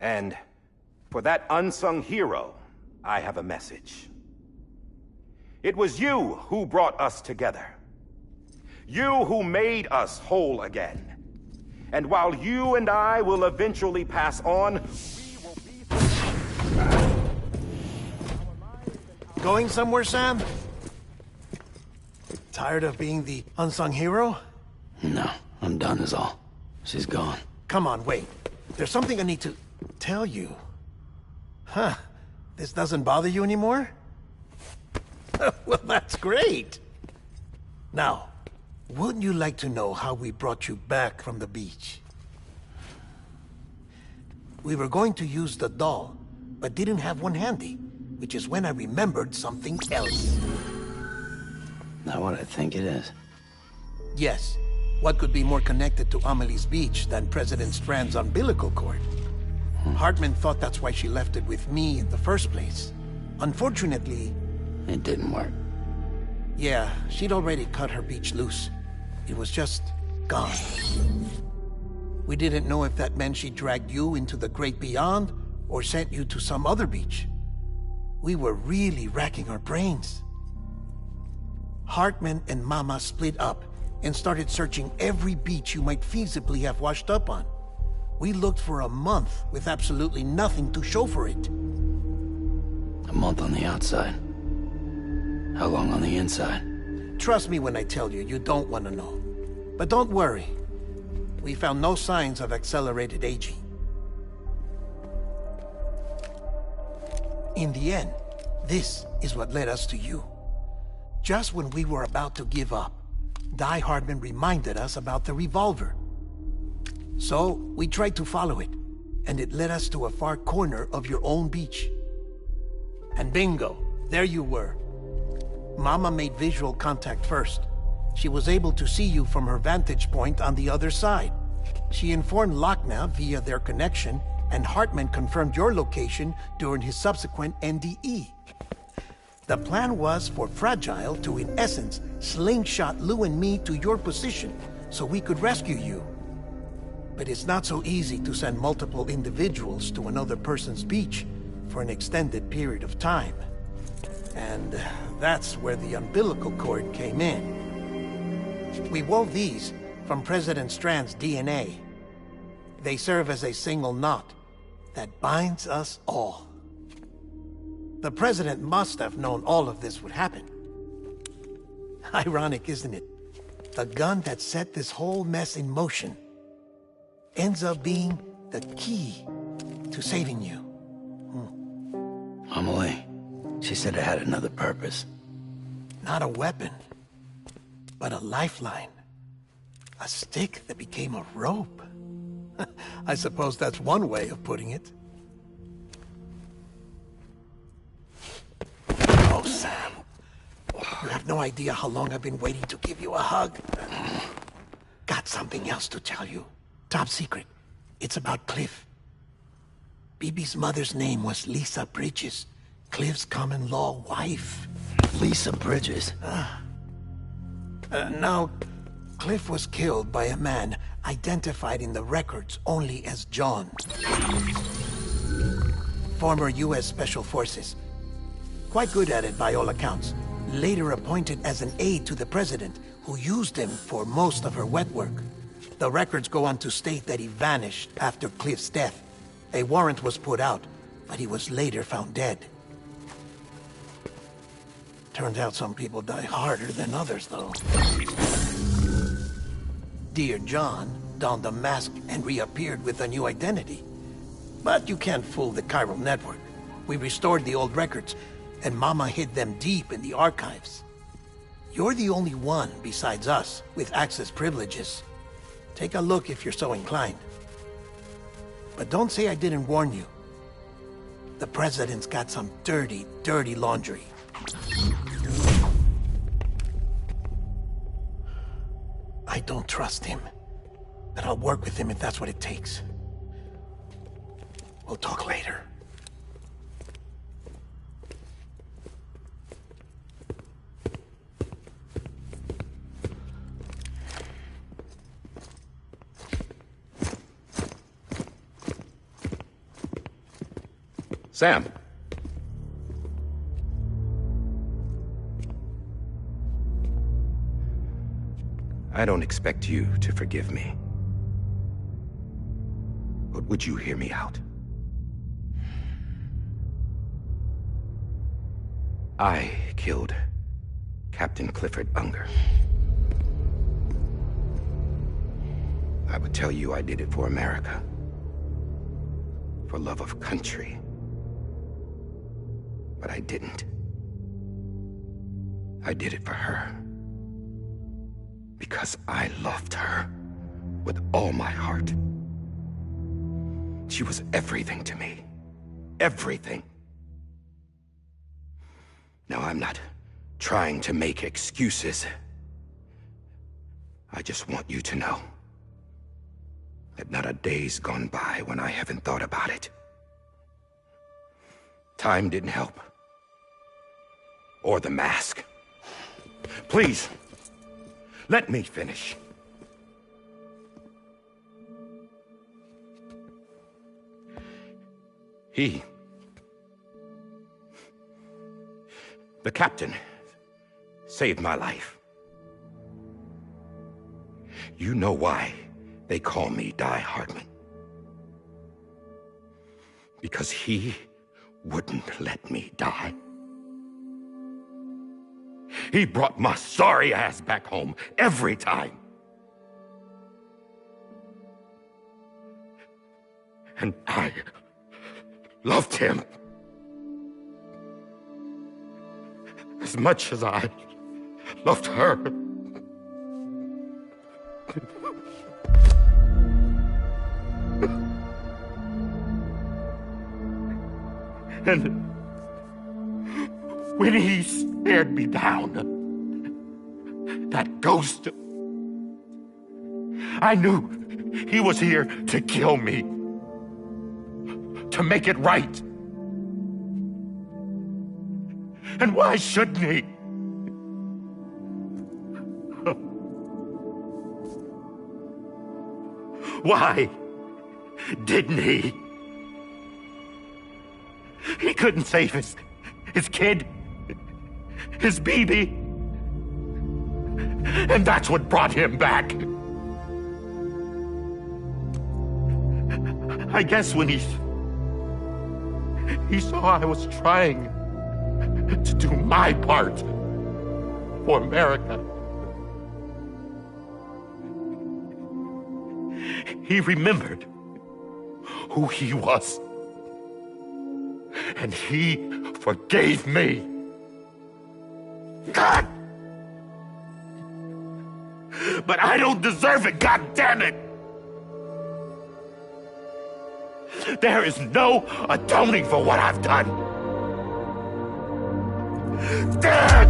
And for that unsung hero, I have a message. It was you who brought us together. You who made us whole again. And while you and I will eventually pass on, we will be... Going somewhere, Sam? Tired of being the unsung hero? No, I'm done is all. She's gone. Come on, wait. There's something I need to tell you. Huh. This doesn't bother you anymore? Well, that's great. Now, wouldn't you like to know how we brought you back from the beach? We were going to use the doll, but didn't have one handy, which is when I remembered something else. Not what I think it is. Yes. What could be more connected to Amelie's beach than President Strand's umbilical cord? Hartman thought that's why she left it with me in the first place. Unfortunately... It didn't work. Yeah, she'd already cut her beach loose. It was just gone. We didn't know if that meant she dragged you into the great beyond or sent you to some other beach. We were really racking our brains. Hartman and Mama split up and started searching every beach you might feasibly have washed up on. We looked for a month with absolutely nothing to show for it. A month on the outside. How long on the inside? Trust me when I tell you, you don't want to know. But don't worry. We found no signs of accelerated aging. In the end, this is what led us to you. Just when we were about to give up, Die Hardman reminded us about the revolver. So, we tried to follow it, and it led us to a far corner of your own beach. And bingo, there you were. Mama made visual contact first. She was able to see you from her vantage point on the other side. She informed Lochna via their connection, and Hartman confirmed your location during his subsequent NDE. The plan was for Fragile to, in essence, slingshot Lou and me to your position so we could rescue you. But it's not so easy to send multiple individuals to another person's beach for an extended period of time. And that's where the umbilical cord came in. We wove these from President Strand's DNA. They serve as a single knot that binds us all. The President must have known all of this would happen. Ironic, isn't it? The gun that set this whole mess in motion ends up being the key to saving you. Amelie, she said it had another purpose. Not a weapon, but a lifeline. A stick that became a rope. I suppose that's one way of putting it. Oh, Sam. You have no idea how long I've been waiting to give you a hug. Got something else to tell you. Top secret. It's about Cliff. Bibi's mother's name was Lisa Bridges, Cliff's common-law wife. Lisa Bridges? Now, Cliff was killed by a man identified in the records only as John. Former U.S. Special Forces. Quite good at it by all accounts. Later appointed as an aide to the president, who used him for most of her wet work. The records go on to state that he vanished after Cliff's death. A warrant was put out, but he was later found dead. Turns out some people die harder than others, though. Dear John donned a mask and reappeared with a new identity. But you can't fool the chiral network. We restored the old records, and Mama hid them deep in the archives. You're the only one, besides us, with access privileges. Take a look if you're so inclined. But don't say I didn't warn you. The President's got some dirty, dirty laundry. I don't trust him, but I'll work with him if that's what it takes. We'll talk later. Sam. I don't expect you to forgive me. But would you hear me out? I killed Captain Clifford Unger. I would tell you I did it for America. For love of country. But I didn't. I did it for her. Because I loved her with all my heart. She was everything to me. Everything. Now, I'm not trying to make excuses. I just want you to know that not a day's gone by when I haven't thought about it. Time didn't help. Or the mask. Please, let me finish. The captain, saved my life. You know why they call me Die Hardman. Because he wouldn't let me die. He brought my sorry ass back home every time. And I loved him as much as I loved her. And when he stared me down, that ghost, I knew he was here to kill me, to make it right. And why shouldn't he? Why didn't he? He couldn't save his kid, his baby. And that's what brought him back. I guess when he saw I was trying to do my part for America, he remembered who he was. And he forgave me. God! But I don't deserve it, God damn it! There is no atoning for what I've done. God!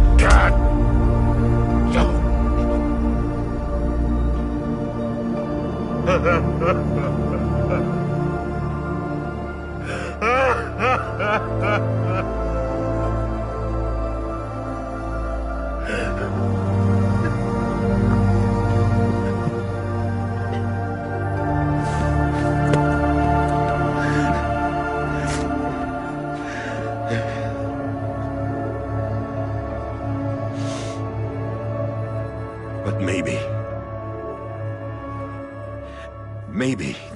But maybe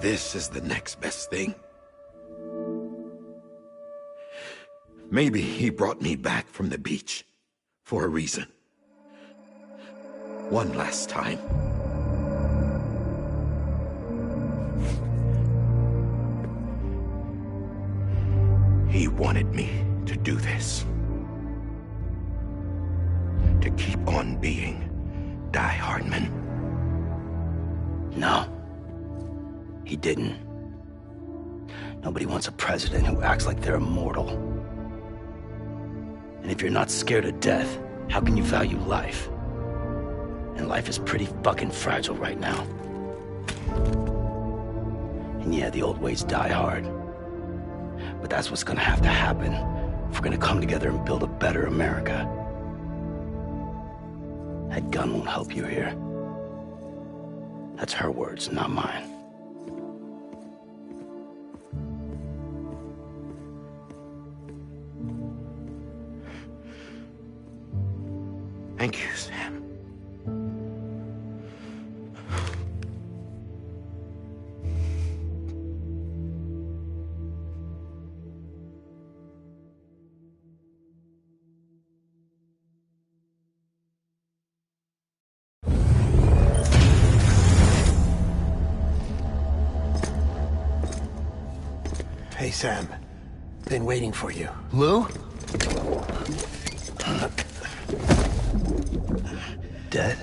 this is the next best thing. Maybe he brought me back from the beach for a reason. One last time. He wanted me to do this. To keep on being Die Hardman. No. He didn't. Nobody wants a president who acts like they're immortal. And if you're not scared of death, how can you value life? And life is pretty fucking fragile right now. And yeah, the old ways die hard. But that's what's gonna have to happen if we're gonna come together and build a better America. That gun won't help you here. That's her words, not mine. Thank you, Sam. Hey, Sam. Been waiting for you. Lou? Dead?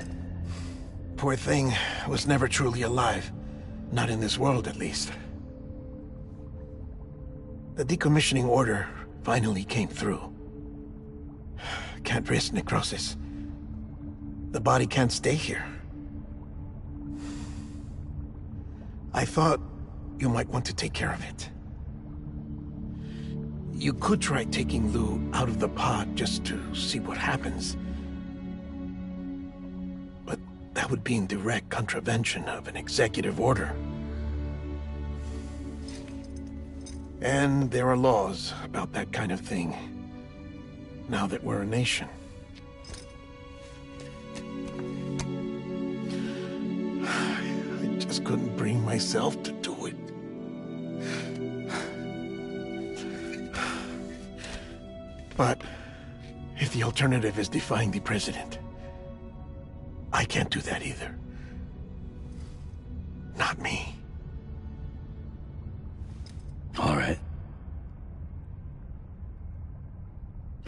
Poor thing was never truly alive. Not in this world, at least. The decommissioning order finally came through. Can't risk necrosis. The body can't stay here. I thought you might want to take care of it. You could try taking Lou out of the pod just to see what happens. But that would be in direct contravention of an executive order. And there are laws about that kind of thing, now that we're a nation. I just couldn't bring myself to do it. But if the alternative is defying the president, I can't do that either. Not me. All right.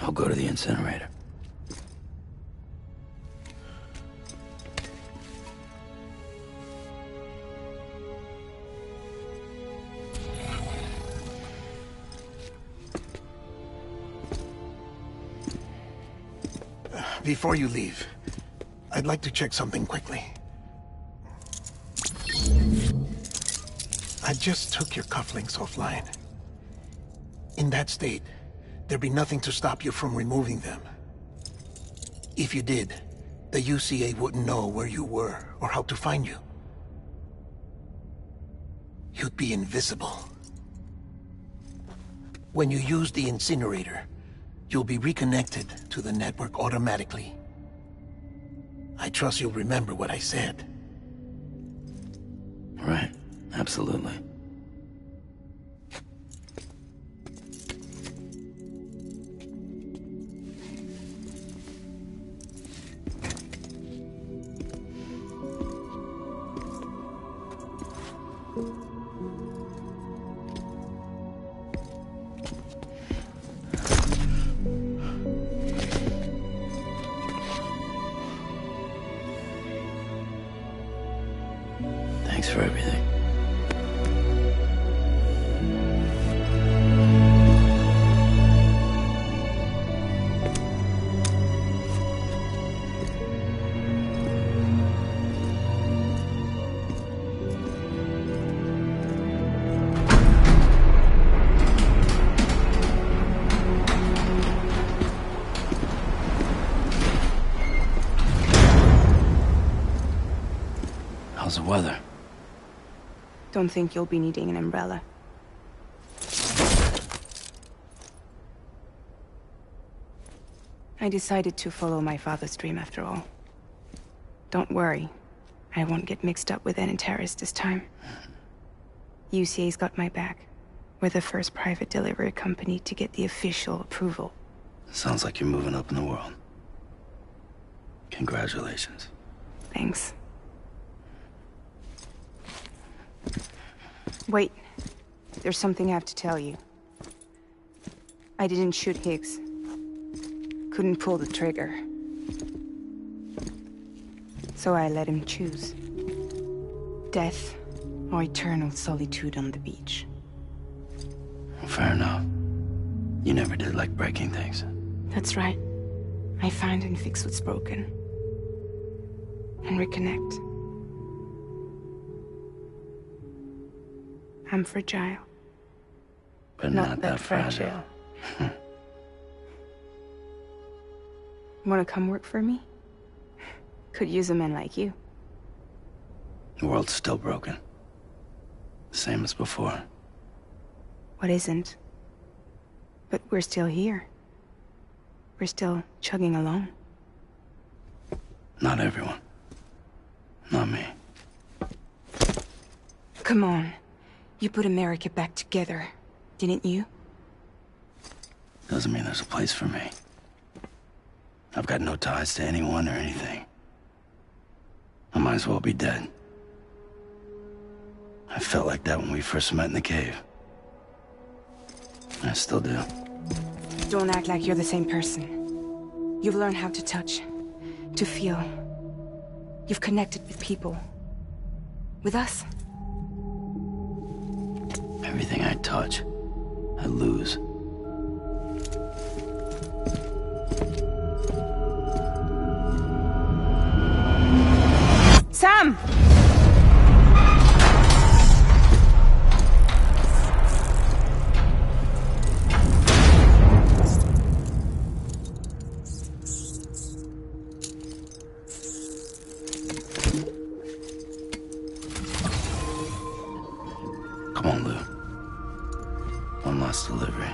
I'll go to the incinerator. Before you leave, I'd like to check something quickly. I just took your cufflinks offline. In that state, there'd be nothing to stop you from removing them. If you did, the UCA wouldn't know where you were or how to find you. You'd be invisible. When you use the incinerator, you'll be reconnected to the network automatically. I trust you'll remember what I said. Right. Absolutely. Thanks for everything. How's the weather? Don't think you'll be needing an umbrella. I decided to follow my father's dream after all. Don't worry, I won't get mixed up with any terrorists this time. UCA's got my back. We're the first private delivery company to get the official approval. Sounds like you're moving up in the world. Congratulations. Thanks. Wait. There's something I have to tell you. I didn't shoot Higgs. Couldn't pull the trigger. So I let him choose. Death or eternal solitude on the beach. Fair enough. You never did like breaking things. That's right. I find and fix what's broken. And reconnect. I'm fragile. But not that fragile. Wanna come work for me? Could use a man like you. The world's still broken. Same as before. What isn't? But we're still here. We're still chugging along. Not everyone. Not me. Come on. You put America back together, didn't you? Doesn't mean there's a place for me. I've got no ties to anyone or anything. I might as well be dead. I felt like that when we first met in the cave. I still do. Don't act like you're the same person. You've learned how to touch, to feel. You've connected with people. With us. Everything I touch, I lose. Sam! Come on, Lou. One last delivery.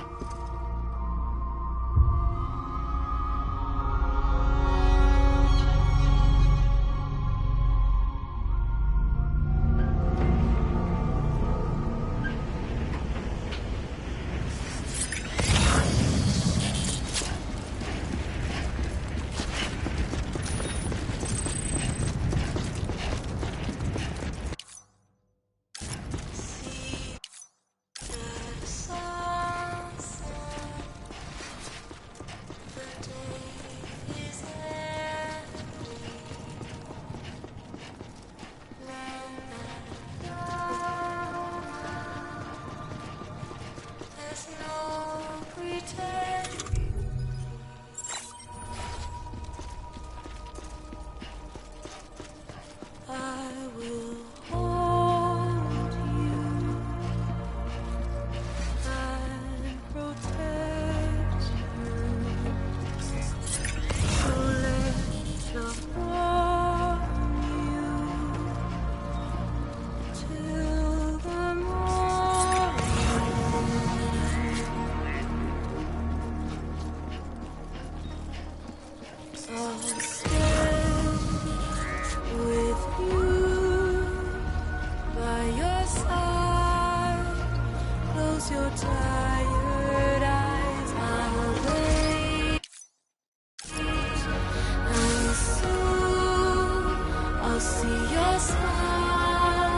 see your smile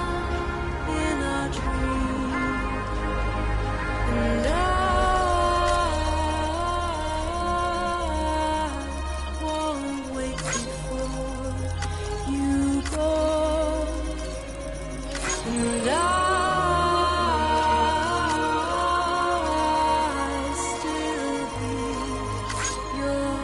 in a dream, and I won't wait before you go, and I'll still be your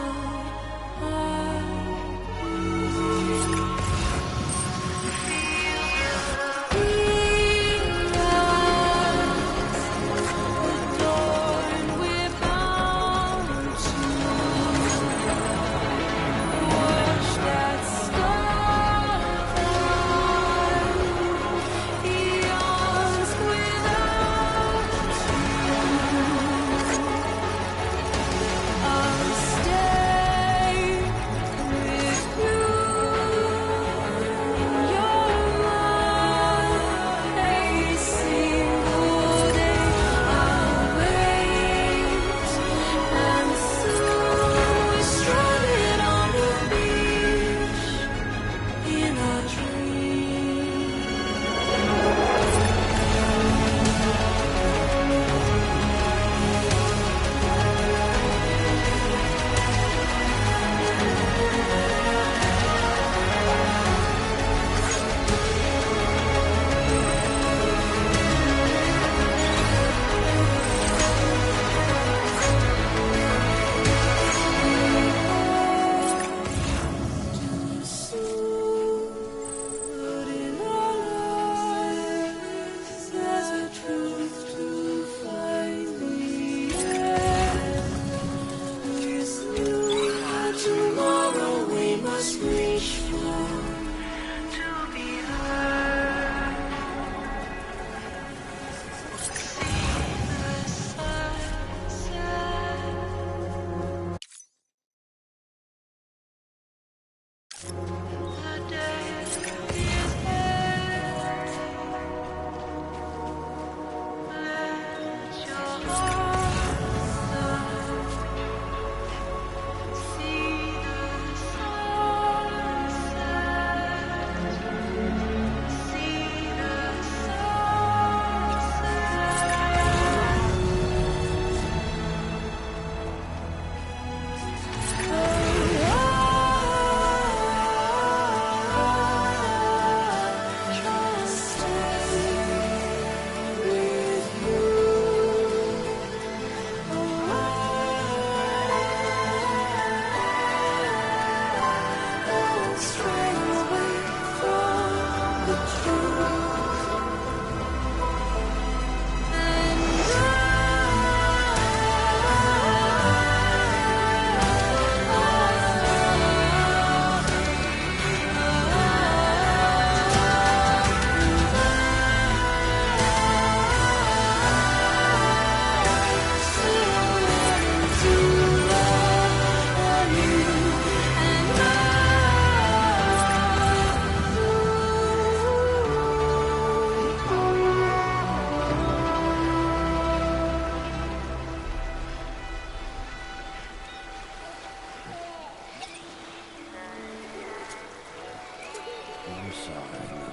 I'm sorry, Lou.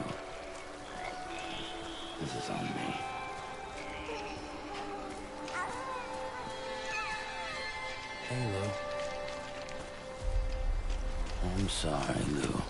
This is on me. Hey, Lou. I'm sorry, Lou.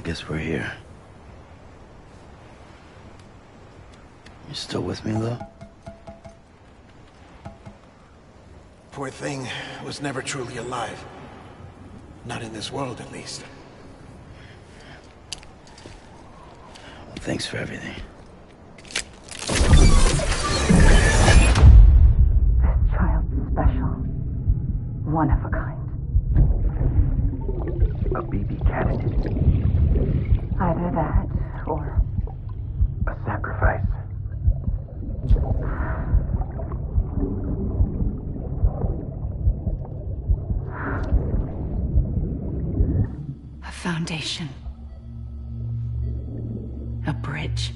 Guess we're here. You still with me, though? Poor thing was never truly alive. Not in this world, at least. Well, thanks for everything. Child special. One of a kind. A BB candidate. Either that, or a sacrifice. A foundation. A bridge.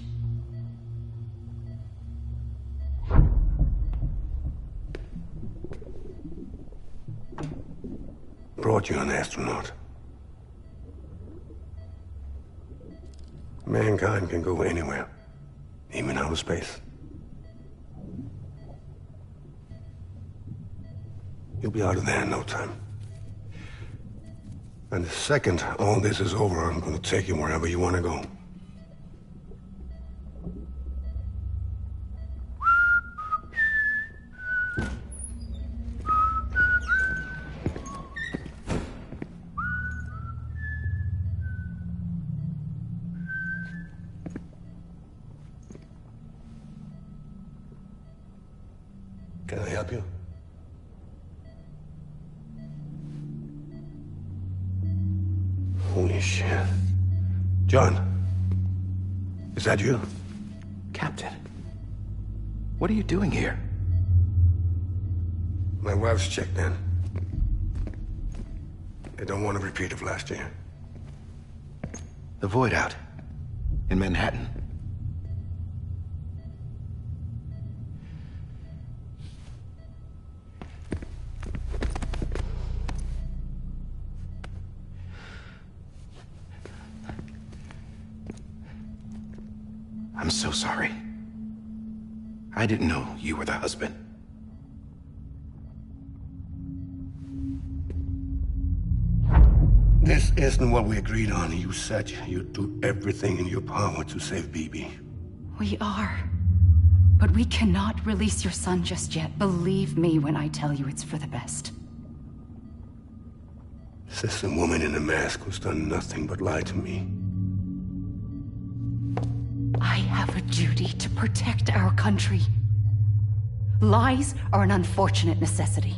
Brought you an astronaut. Mankind can go anywhere, even outer space. You'll be out of there in no time. And the second all this is over, I'm gonna take you wherever you want to go. Can I help you? Holy shit. John, is that you? Captain, what are you doing here? My wife's checked in. They don't want a repeat of last year. The Void out in Manhattan. I'm so sorry. I didn't know you were the husband. This isn't what we agreed on. You said you'd do everything in your power to save BB. We are. But we cannot release your son just yet. Believe me when I tell you it's for the best. This is a woman in a mask who's done nothing but lie to me. I have a duty to protect our country. Lies are an unfortunate necessity.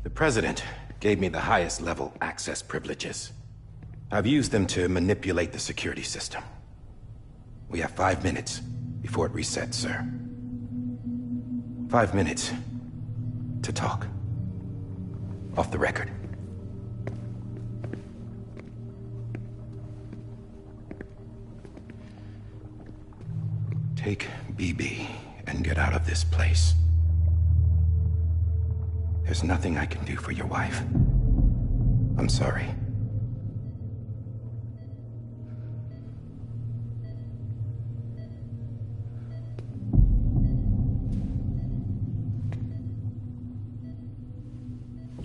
The President gave me the highest level access privileges. I've used them to manipulate the security system. We have 5 minutes before it resets, sir. 5 minutes to talk. Off the record. Take BB and get out of this place. There's nothing I can do for your wife. I'm sorry.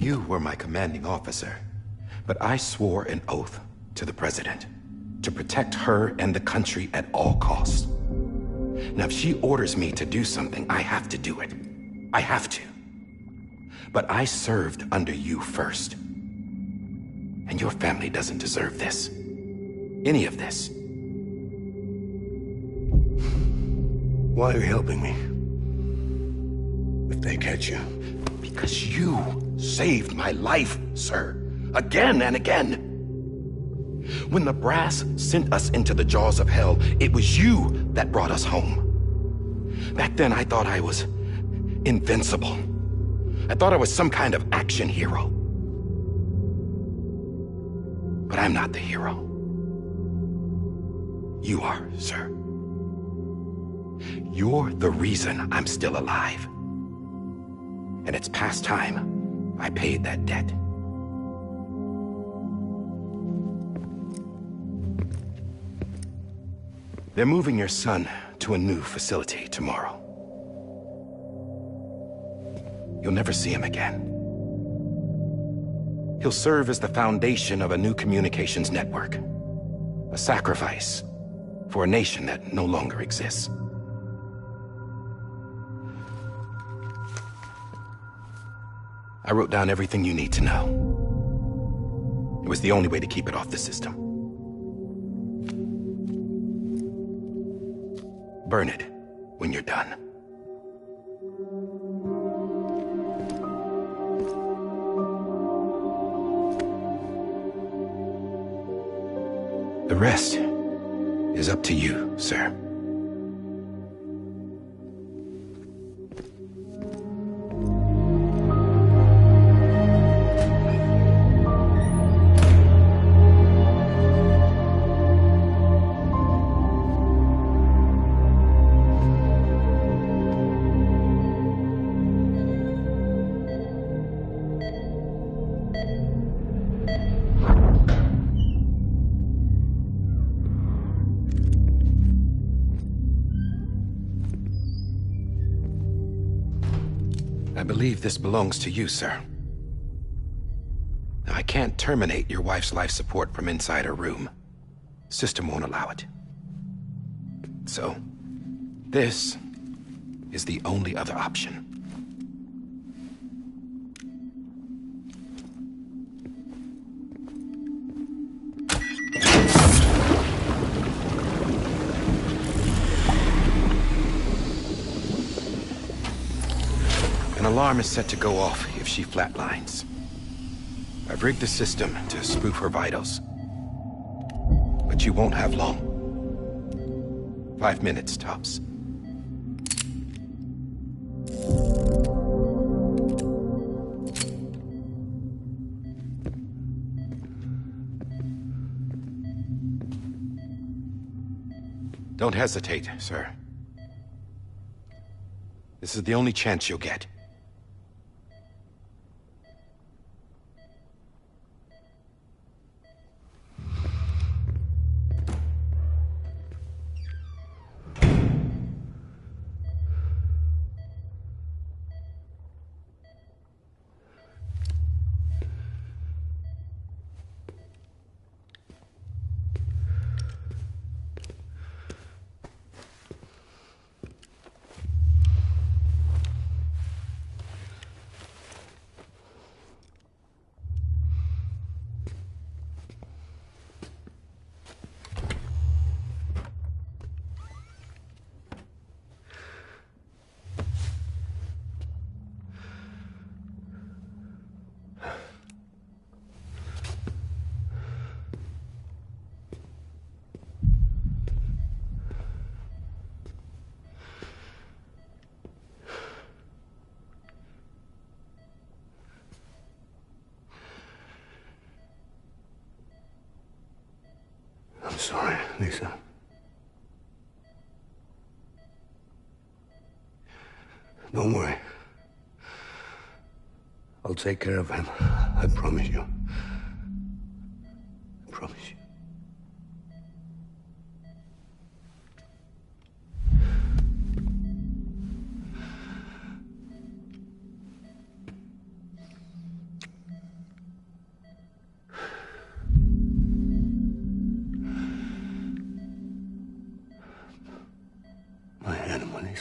You were my commanding officer, but I swore an oath to the President to protect her and the country at all costs. Now, if she orders me to do something, I have to do it. I have to. But I served under you first. And your family doesn't deserve this. Any of this. Why are you helping me? If they catch you. Because you saved my life, sir. Again and again. When the brass sent us into the jaws of hell, it was you that brought us home. Back then, I thought I was invincible. I thought I was some kind of action hero. But I'm not the hero. You are, sir. You're the reason I'm still alive. And it's past time I paid that debt. They're moving your son to a new facility tomorrow. You'll never see him again. He'll serve as the foundation of a new communications network. A sacrifice for a nation that no longer exists. I wrote down everything you need to know. It was the only way to keep it off the system. Burn it when you're done. The rest is up to you, sir. I believe this belongs to you, sir. Now, I can't terminate your wife's life support from inside her room. System won't allow it. So, this is the only other option. An alarm is set to go off if she flatlines. I've rigged the system to spoof her vitals. But you won't have long. 5 minutes, tops. Don't hesitate, sir. This is the only chance you'll get. I'm sorry, Lisa. Don't worry. I'll take care of him. I promise you. I promise you.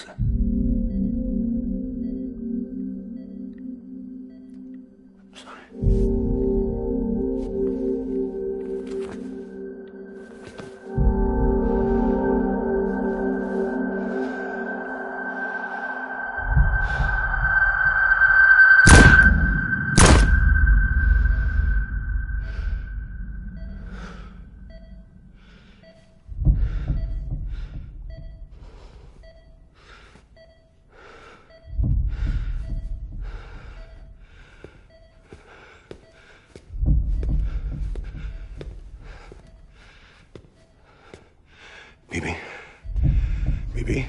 please. BB? BB?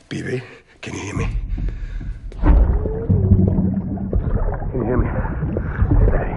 BB, can you hear me? Can you hear me? Steady.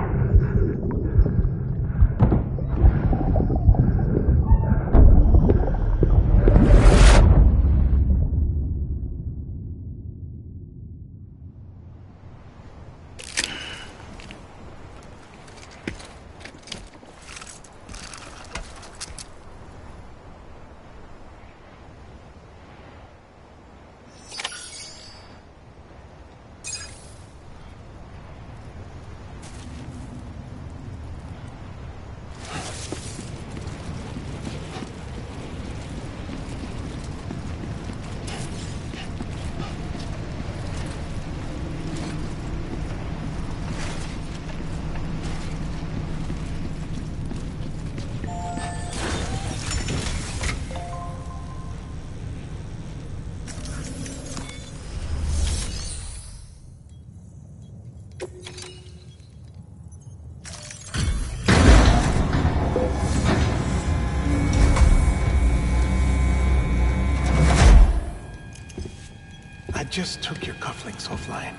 I just took your cufflinks offline.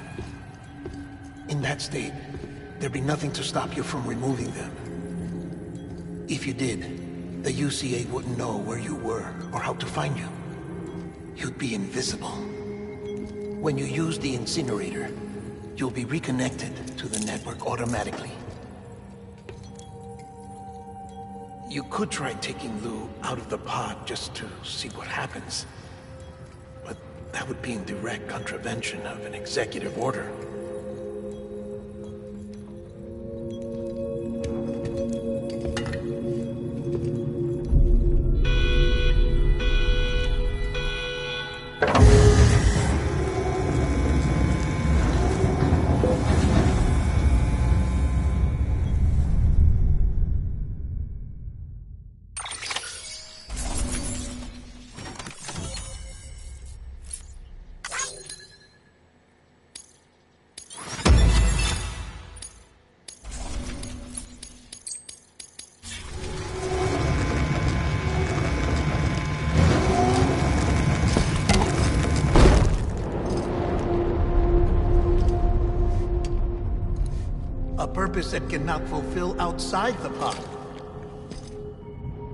In that state, there'd be nothing to stop you from removing them. If you did, the UCA wouldn't know where you were or how to find you. You'd be invisible. When you use the incinerator, you'll be reconnected to the network automatically. You could try taking Lou out of the pod just to see what happens. But that would be in direct contravention of an executive order. A purpose that cannot fulfill outside the pod.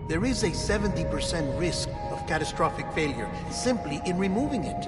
There is a 70% risk of catastrophic failure simply in removing it.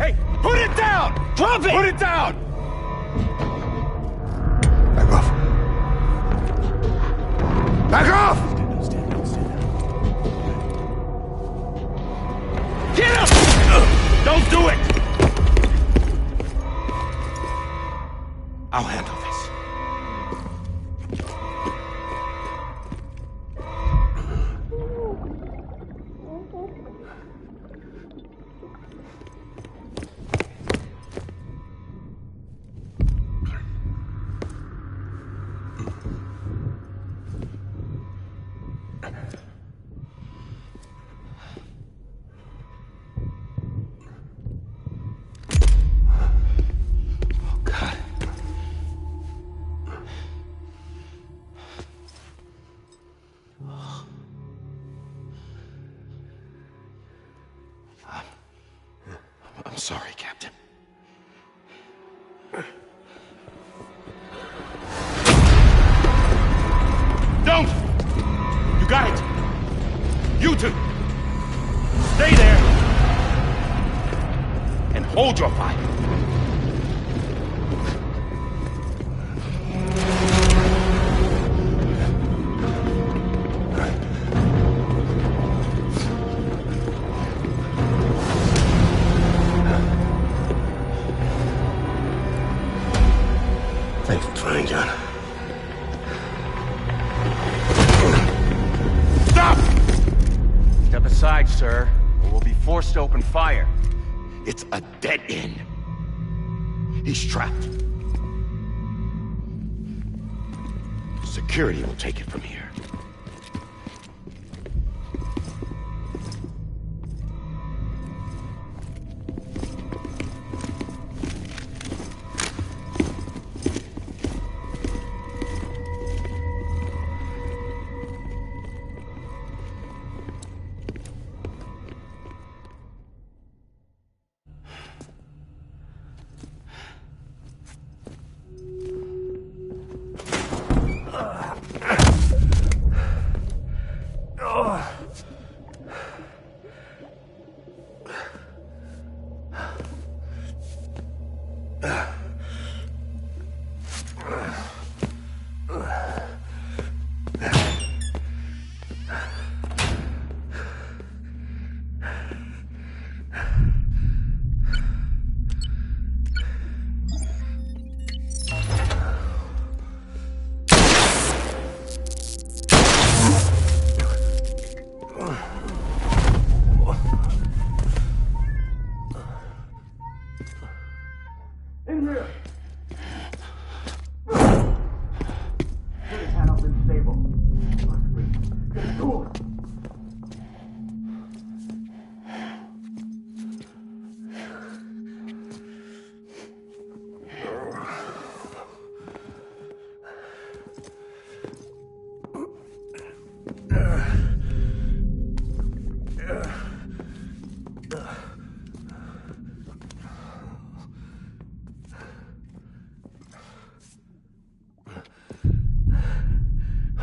Hey, put it down! Drop it! Put it down! Back off. Back off! Get him! Don't do it! I'll handle this. I'm sorry, Captain. Don't! You got it! You two! Stay there! And hold your fire! Thanks for trying, John. Stop! Step aside, sir, or we'll be forced to open fire. It's a dead end. He's trapped. Security will take it from here.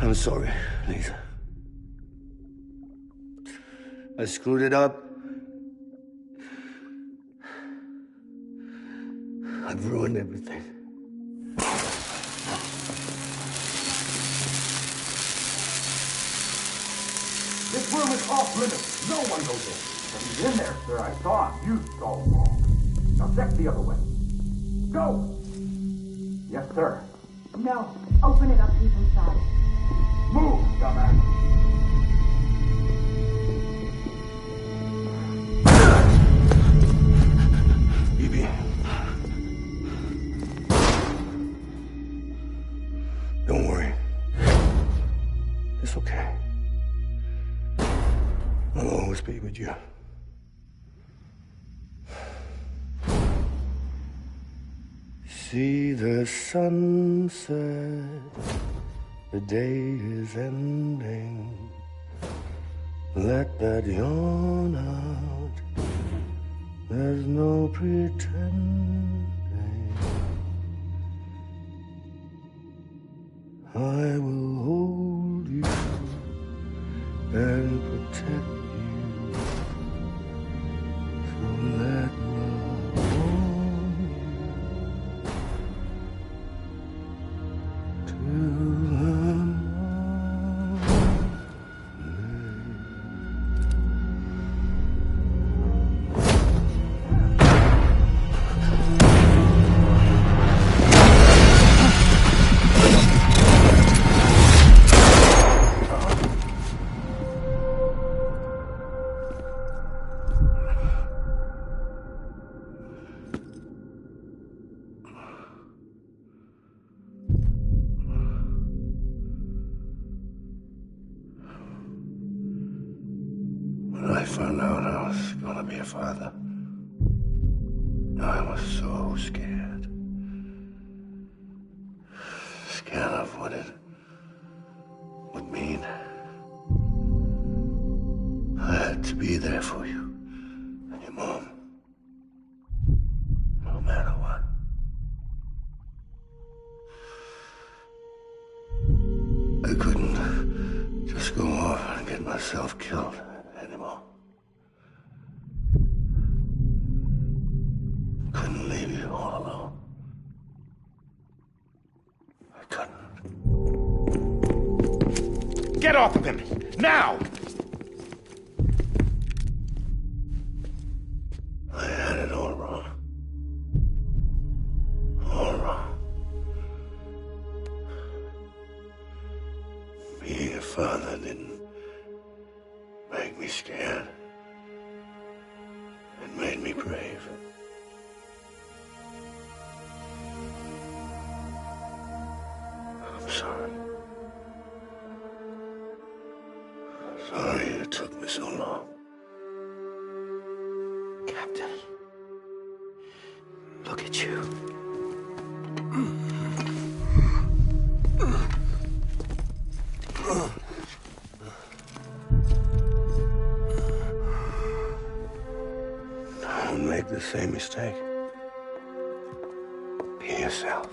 I'm sorry, Lisa. I screwed it up. I've ruined everything. This room is off limits. No one goes in. But he's in there, sir. I saw him. You saw him wrong. Now check the other way. Go! Yes, sir. No. Open it up deep inside. Move, dumbass. Bibi. Don't worry. It's okay. I'll always be with you. See the sunset, the day is ending. Let that yawn out, there's no pretending. I will hold you and protect you. So let love When I found out I was gonna be a father, I was so scared. Scared of what it would mean. I had to be there for you and your mom, no matter what. I couldn't just go off and get myself killed anymore. Couldn't leave you all alone. I couldn't. Get off of him! Now! I had it all wrong. All wrong. Being a father didn't make me scared. It made me brave. I'm sorry. Sorry it took me so long. Captain, look at you. Don't make the same mistake. Be yourself.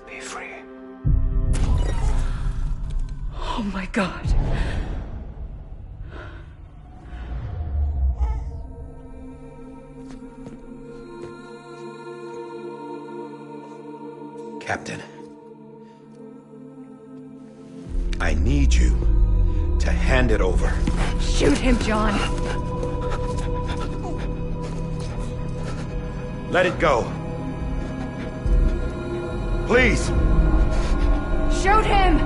Be free. Oh my God. Captain, I need you to hand it over. Shoot him, John. Let it go. Please. Shoot him!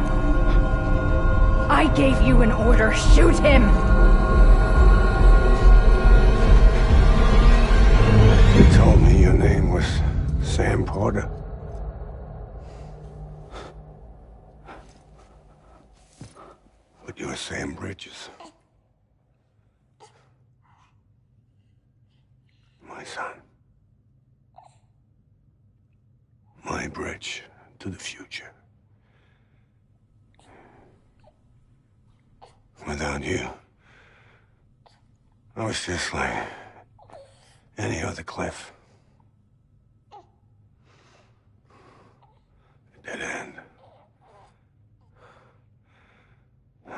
I gave you an order. Shoot him! You told me your name was Sam Porter. But you're Sam Bridges. My son. My bridge to the future. Without you, I was just like any other Cliff. A dead end.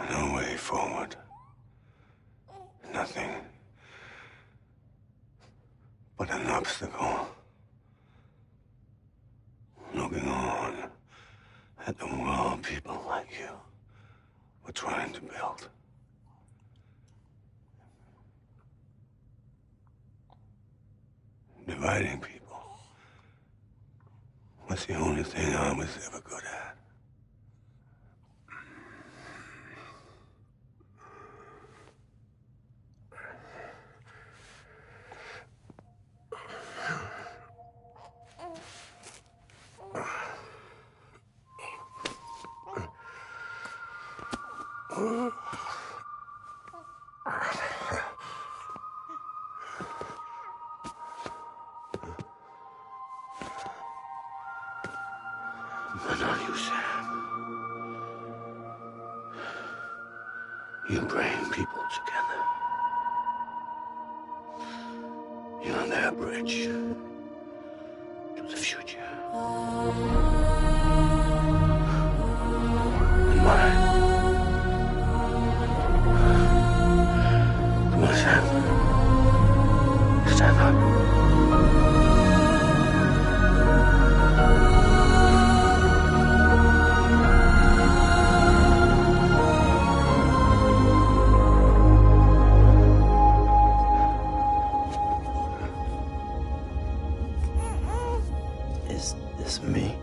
No way forward. Nothing but an obstacle. Looking on at the world people like you were trying to build. Dividing people was the only thing I was ever good at. But not you, Sam. You bring people together. You're their bridge to the future. And mine. Come on, Sam. Stand up. Is this me?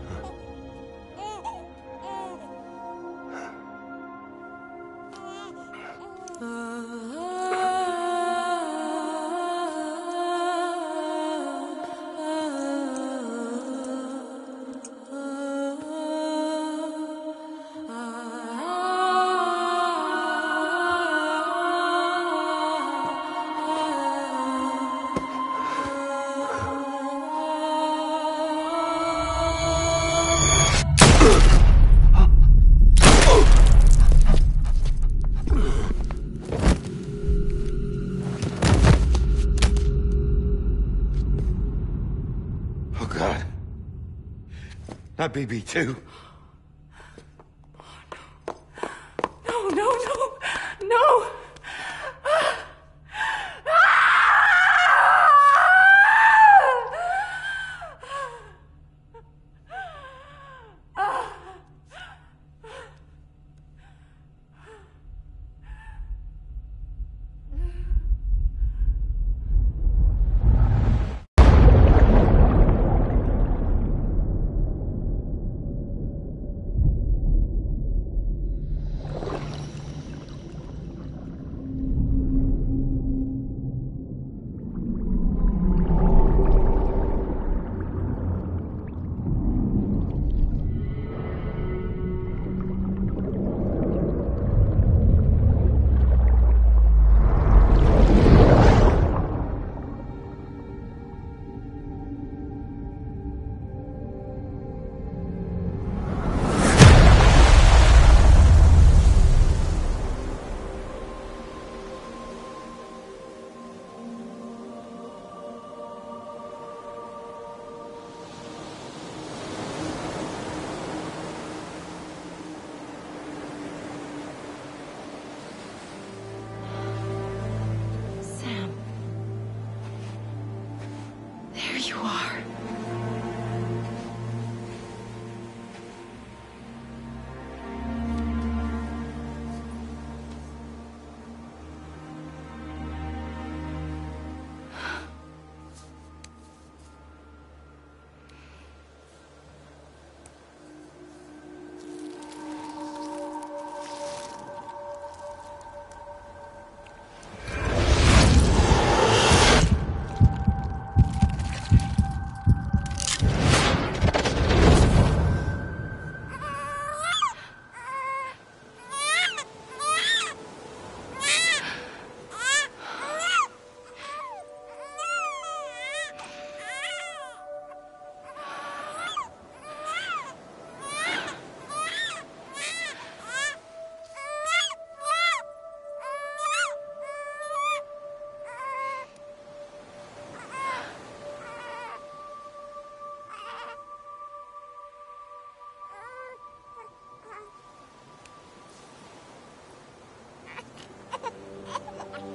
Not BB2. No, no, no, no!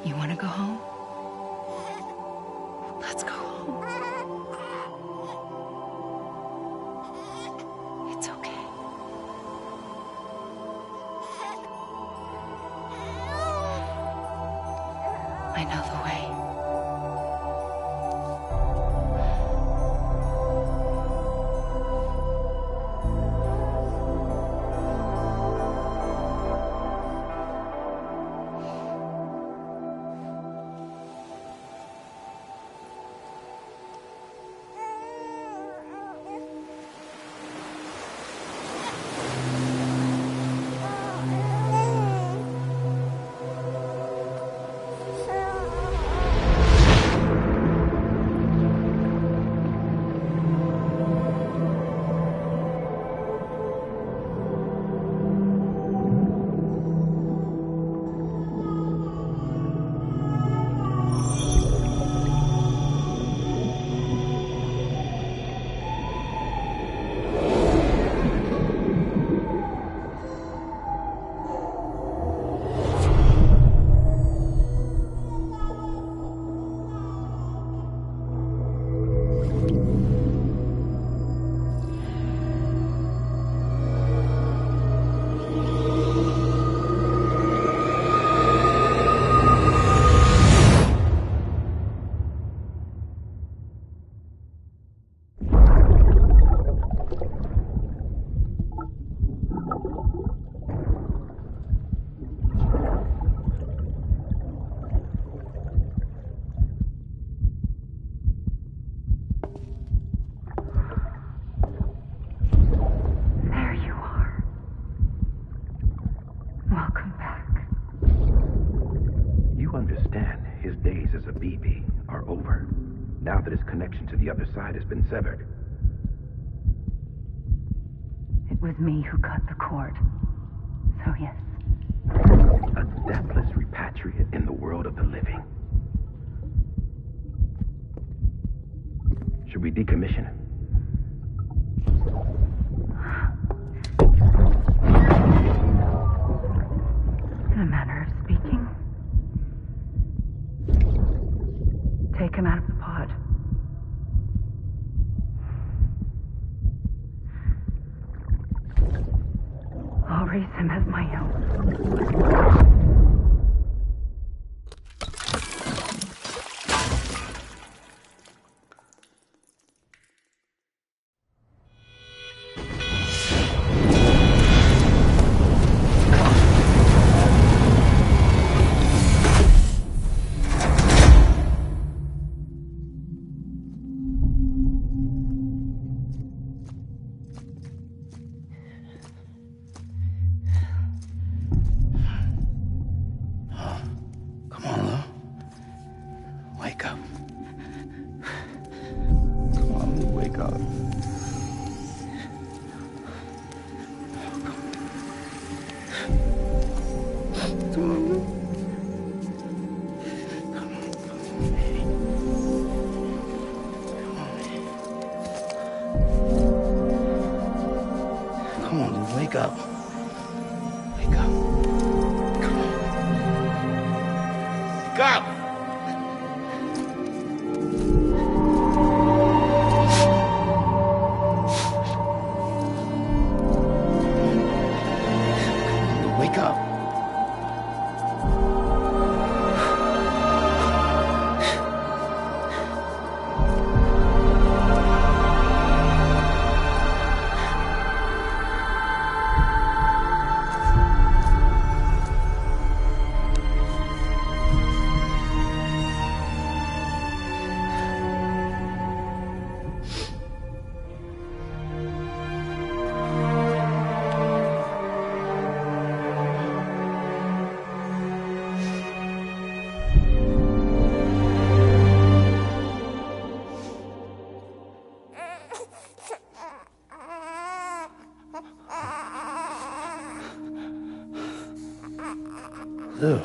You want to go home? Let's go home. It's okay. I know the way. Now that his connection to the other side has been severed. It was me who cut the cord. So yes. A deathless repatriate in the world of the living. Should we decommission him? In a manner of speaking. Take him out of the pod. I'll raise him as my own. Come on, Lou. Wake up. Come on, Lou, wake up. Come on, Lou. Come on, Lou, wake up. Wake up. Come on. Wake up! Wake up. Lou.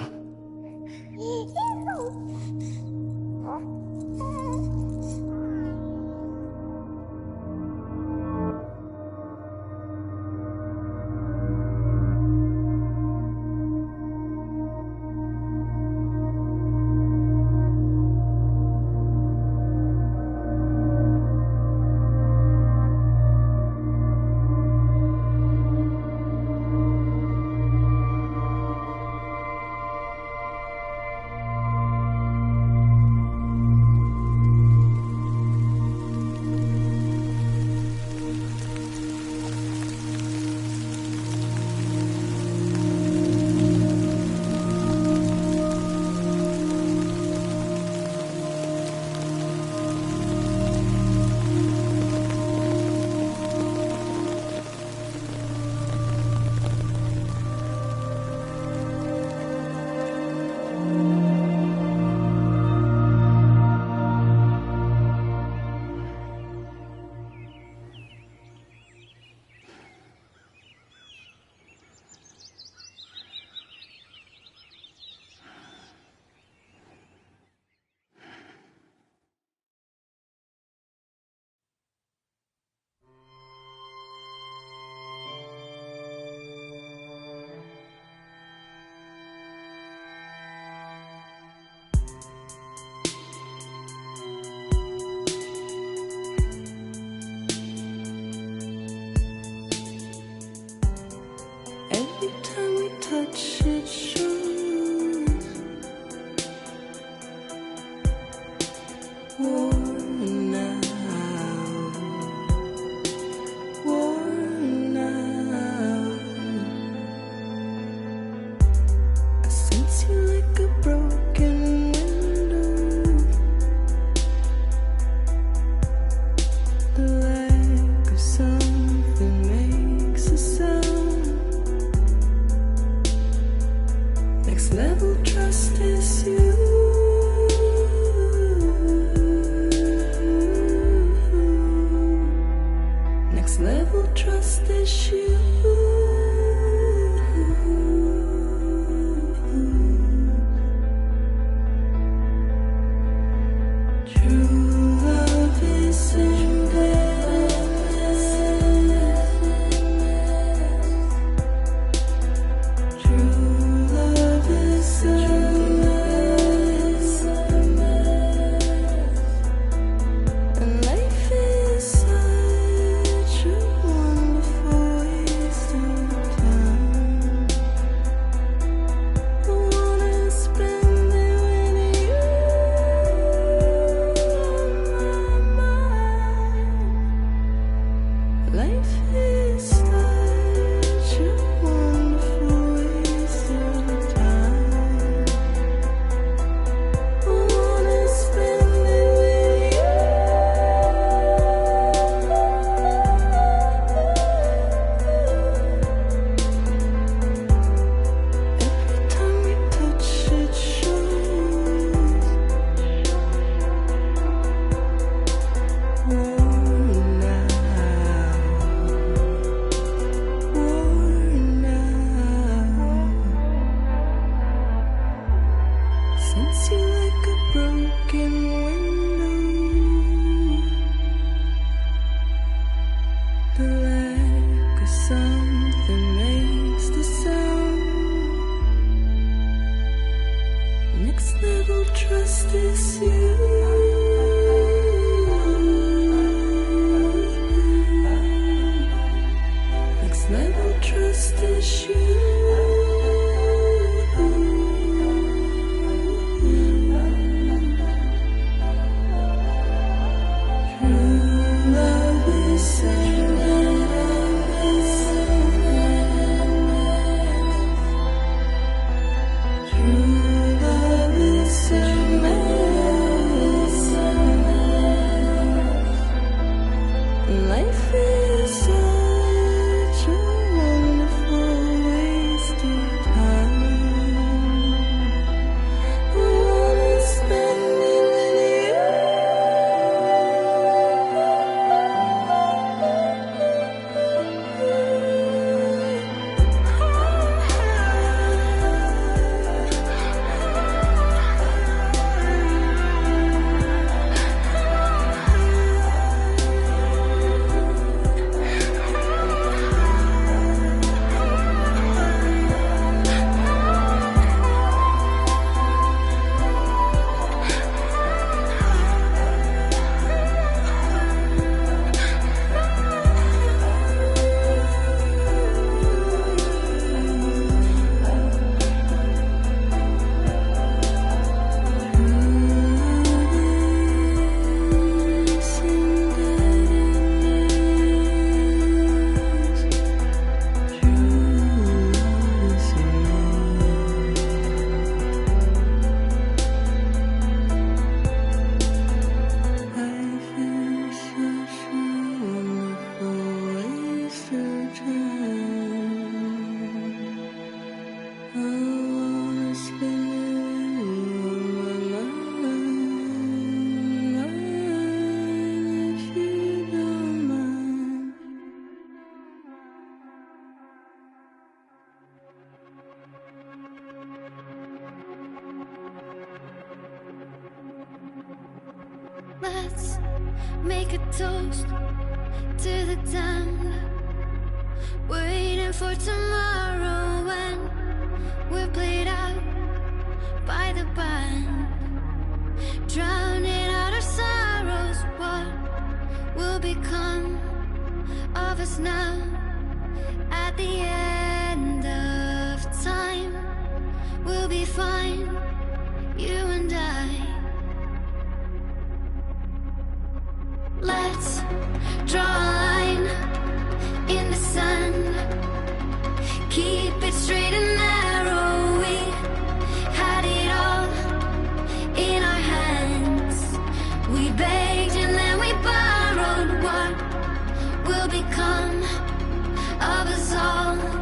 Next level trust is you. Next level trust is you. True love is life is such a wonderful wasted time. I wanna spend it with Let's make a toast to the damned, waiting for tomorrow when we're played out by the band, drowning out our sorrows. What will become of us now at the end of time? We'll be fine, you and I. Let's draw a line in the sand, keep it straight and narrow. We had it all in our hands. We begged and then we borrowed. What will become of us all?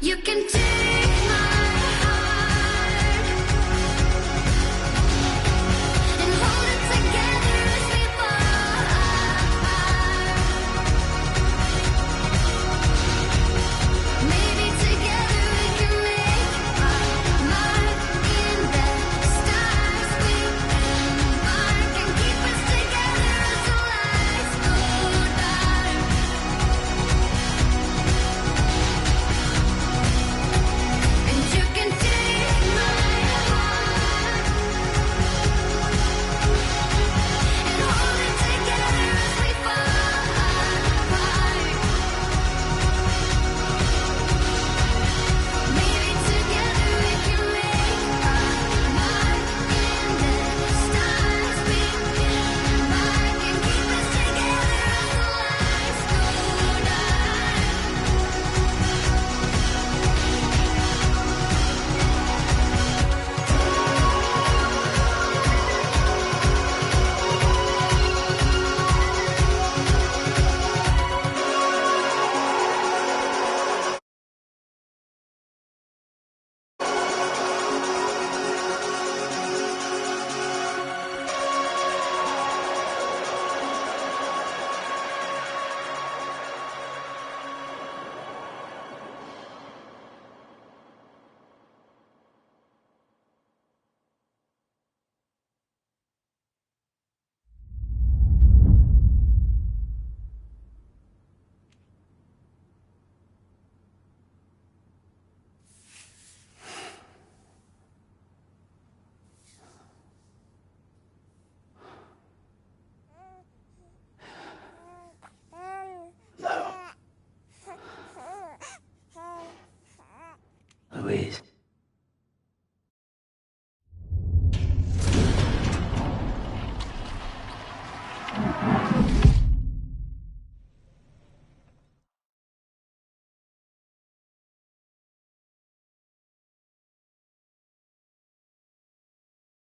You can take my heart and hold it together as we fall apart. Maybe together we can make our mark in the stars. We embark and keep us together as the lights go dark. And you can take my heart and hold it together as we fall apart. Maybe together we can make our mark in the stars. We embark and keep us together as the lights go dark. Louise.